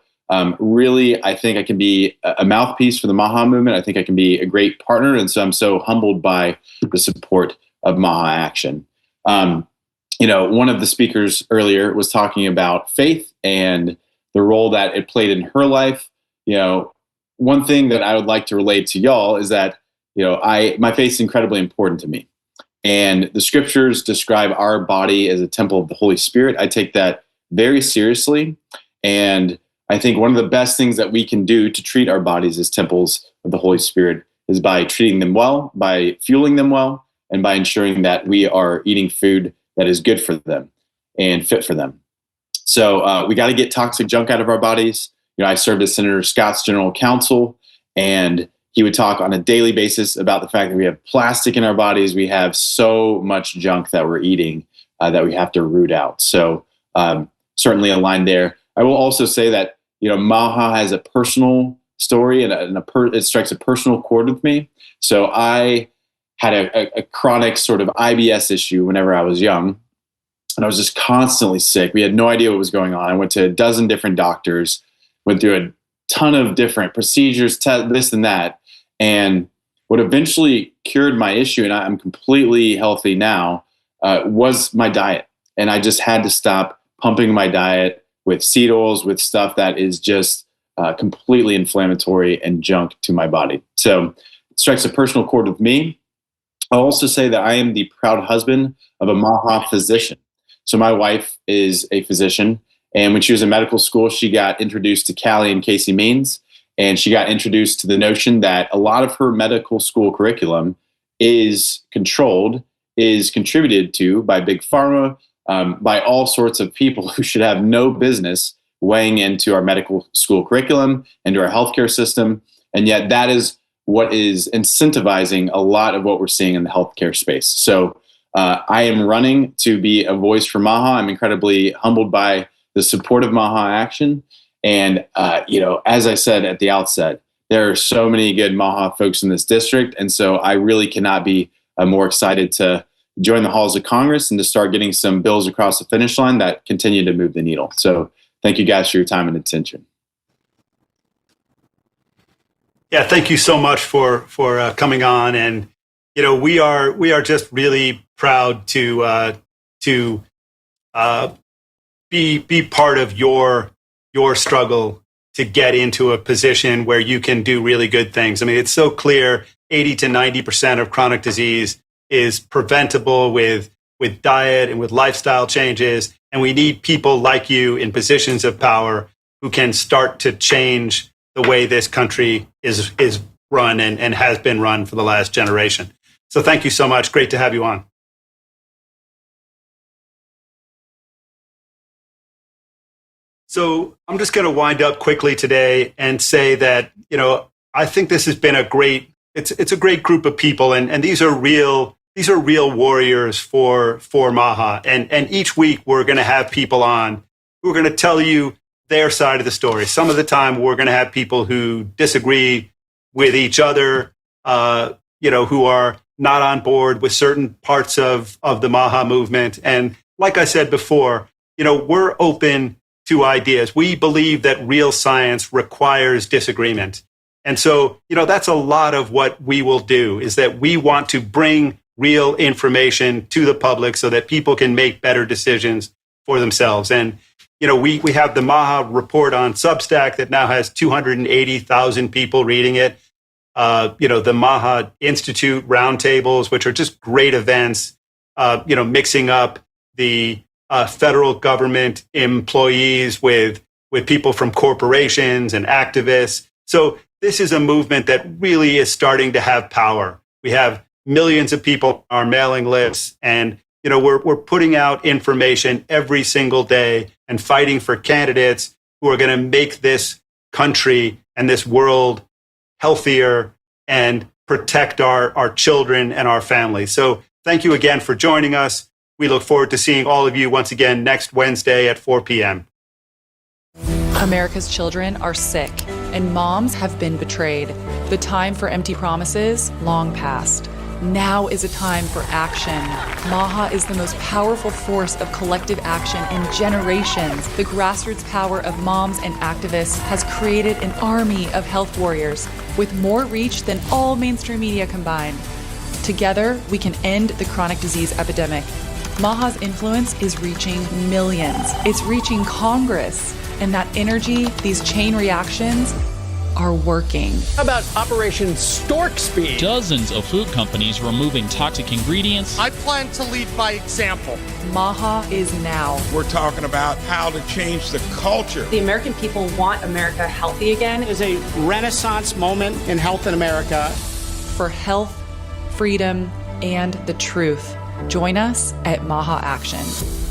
really, I think I can be a mouthpiece for the Maha movement. I think I can be a great partner. And so I'm so humbled by the support of Maha Action. One of the speakers earlier was talking about faith and the role that it played in her life. One thing that I would like to relate to y'all is that, my faith is incredibly important to me. And the scriptures describe our body as a temple of the Holy Spirit. I take that very seriously. And I think one of the best things that we can do to treat our bodies as temples of the Holy Spirit is by treating them well, by fueling them well, and by ensuring that we are eating food that is good for them and fit for them. So we got to get toxic junk out of our bodies. I served as Senator Scott's general counsel, and he would talk on a daily basis about the fact that we have plastic in our bodies. We have so much junk that we're eating that we have to root out. So certainly aligned there. I will also say that, Maha has a personal story and it strikes a personal chord with me. So I had a chronic sort of IBS issue whenever I was young. And I was just constantly sick. We had no idea what was going on. I went to a dozen different doctors, went through a ton of different procedures, this and that. And what eventually cured my issue, and I'm completely healthy now, was my diet. And I just had to stop pumping my diet with seed oils, with stuff that is just completely inflammatory and junk to my body. So it strikes a personal chord with me. I'll also say that I am the proud husband of a MAHA physician. So my wife is a physician, and when she was in medical school, she got introduced to Callie and Casey Means, and she got introduced to the notion that a lot of her medical school curriculum is controlled, is contributed to by Big Pharma, by all sorts of people who should have no business weighing into our medical school curriculum, into our healthcare system, and yet that is what is incentivizing a lot of what we're seeing in the healthcare space. So I am running to be a voice for MAHA. I'm incredibly humbled by the support of MAHA Action. And, as I said at the outset, there are so many good MAHA folks in this district. And so I really cannot be more excited to join the halls of Congress and to start getting some bills across the finish line that continue to move the needle. So thank you guys for your time and attention. Yeah, thank you so much for coming on, and we are just really proud to be part of your struggle to get into a position where you can do really good things. I mean, it's so clear 80 to 90% of chronic disease is preventable with diet and with lifestyle changes, and we need people like you in positions of power who can start to change the way this country is run and has been run for the last generation. So thank you so much. Great to have you on. So I'm just going to wind up quickly today and say that, I think this has been it's a great group of people, and these are real warriors for MAHA. And each week we're going to have people on who are going to tell you their side of the story. Some of the time we're going to have people who disagree with each other, who are not on board with certain parts of the MAHA movement. And like I said before, we're open to ideas. We believe that real science requires disagreement. And so, that's a lot of what we will do, is that we want to bring real information to the public so that people can make better decisions for themselves. And we have the MAHA report on Substack that now has 280,000 people reading it. The MAHA Institute roundtables, which are just great events, mixing up the federal government employees with people from corporations and activists. So this is a movement that really is starting to have power. We have millions of people on our mailing lists, and we're putting out information every single day and fighting for candidates who are going to make this country and this world healthier and protect our children and our families. So thank you again for joining us. We look forward to seeing all of you once again next Wednesday at 4 p.m. America's children are sick, and moms have been betrayed. The time for empty promises, long past. Now is a time for action. MAHA is the most powerful force of collective action in generations. The grassroots power of moms and activists has created an army of health warriors with more reach than all mainstream media combined. Together, we can end the chronic disease epidemic. MAHA's influence is reaching millions. It's reaching Congress. And that energy, these chain reactions, are working. How about Operation Stork Speed? Dozens of food companies removing toxic ingredients. I plan to lead by example. MAHA is now. We're talking about how to change the culture. The American people want America healthy again. It is a renaissance moment in health in America. For health, freedom, and the truth. Join us at MAHA Action.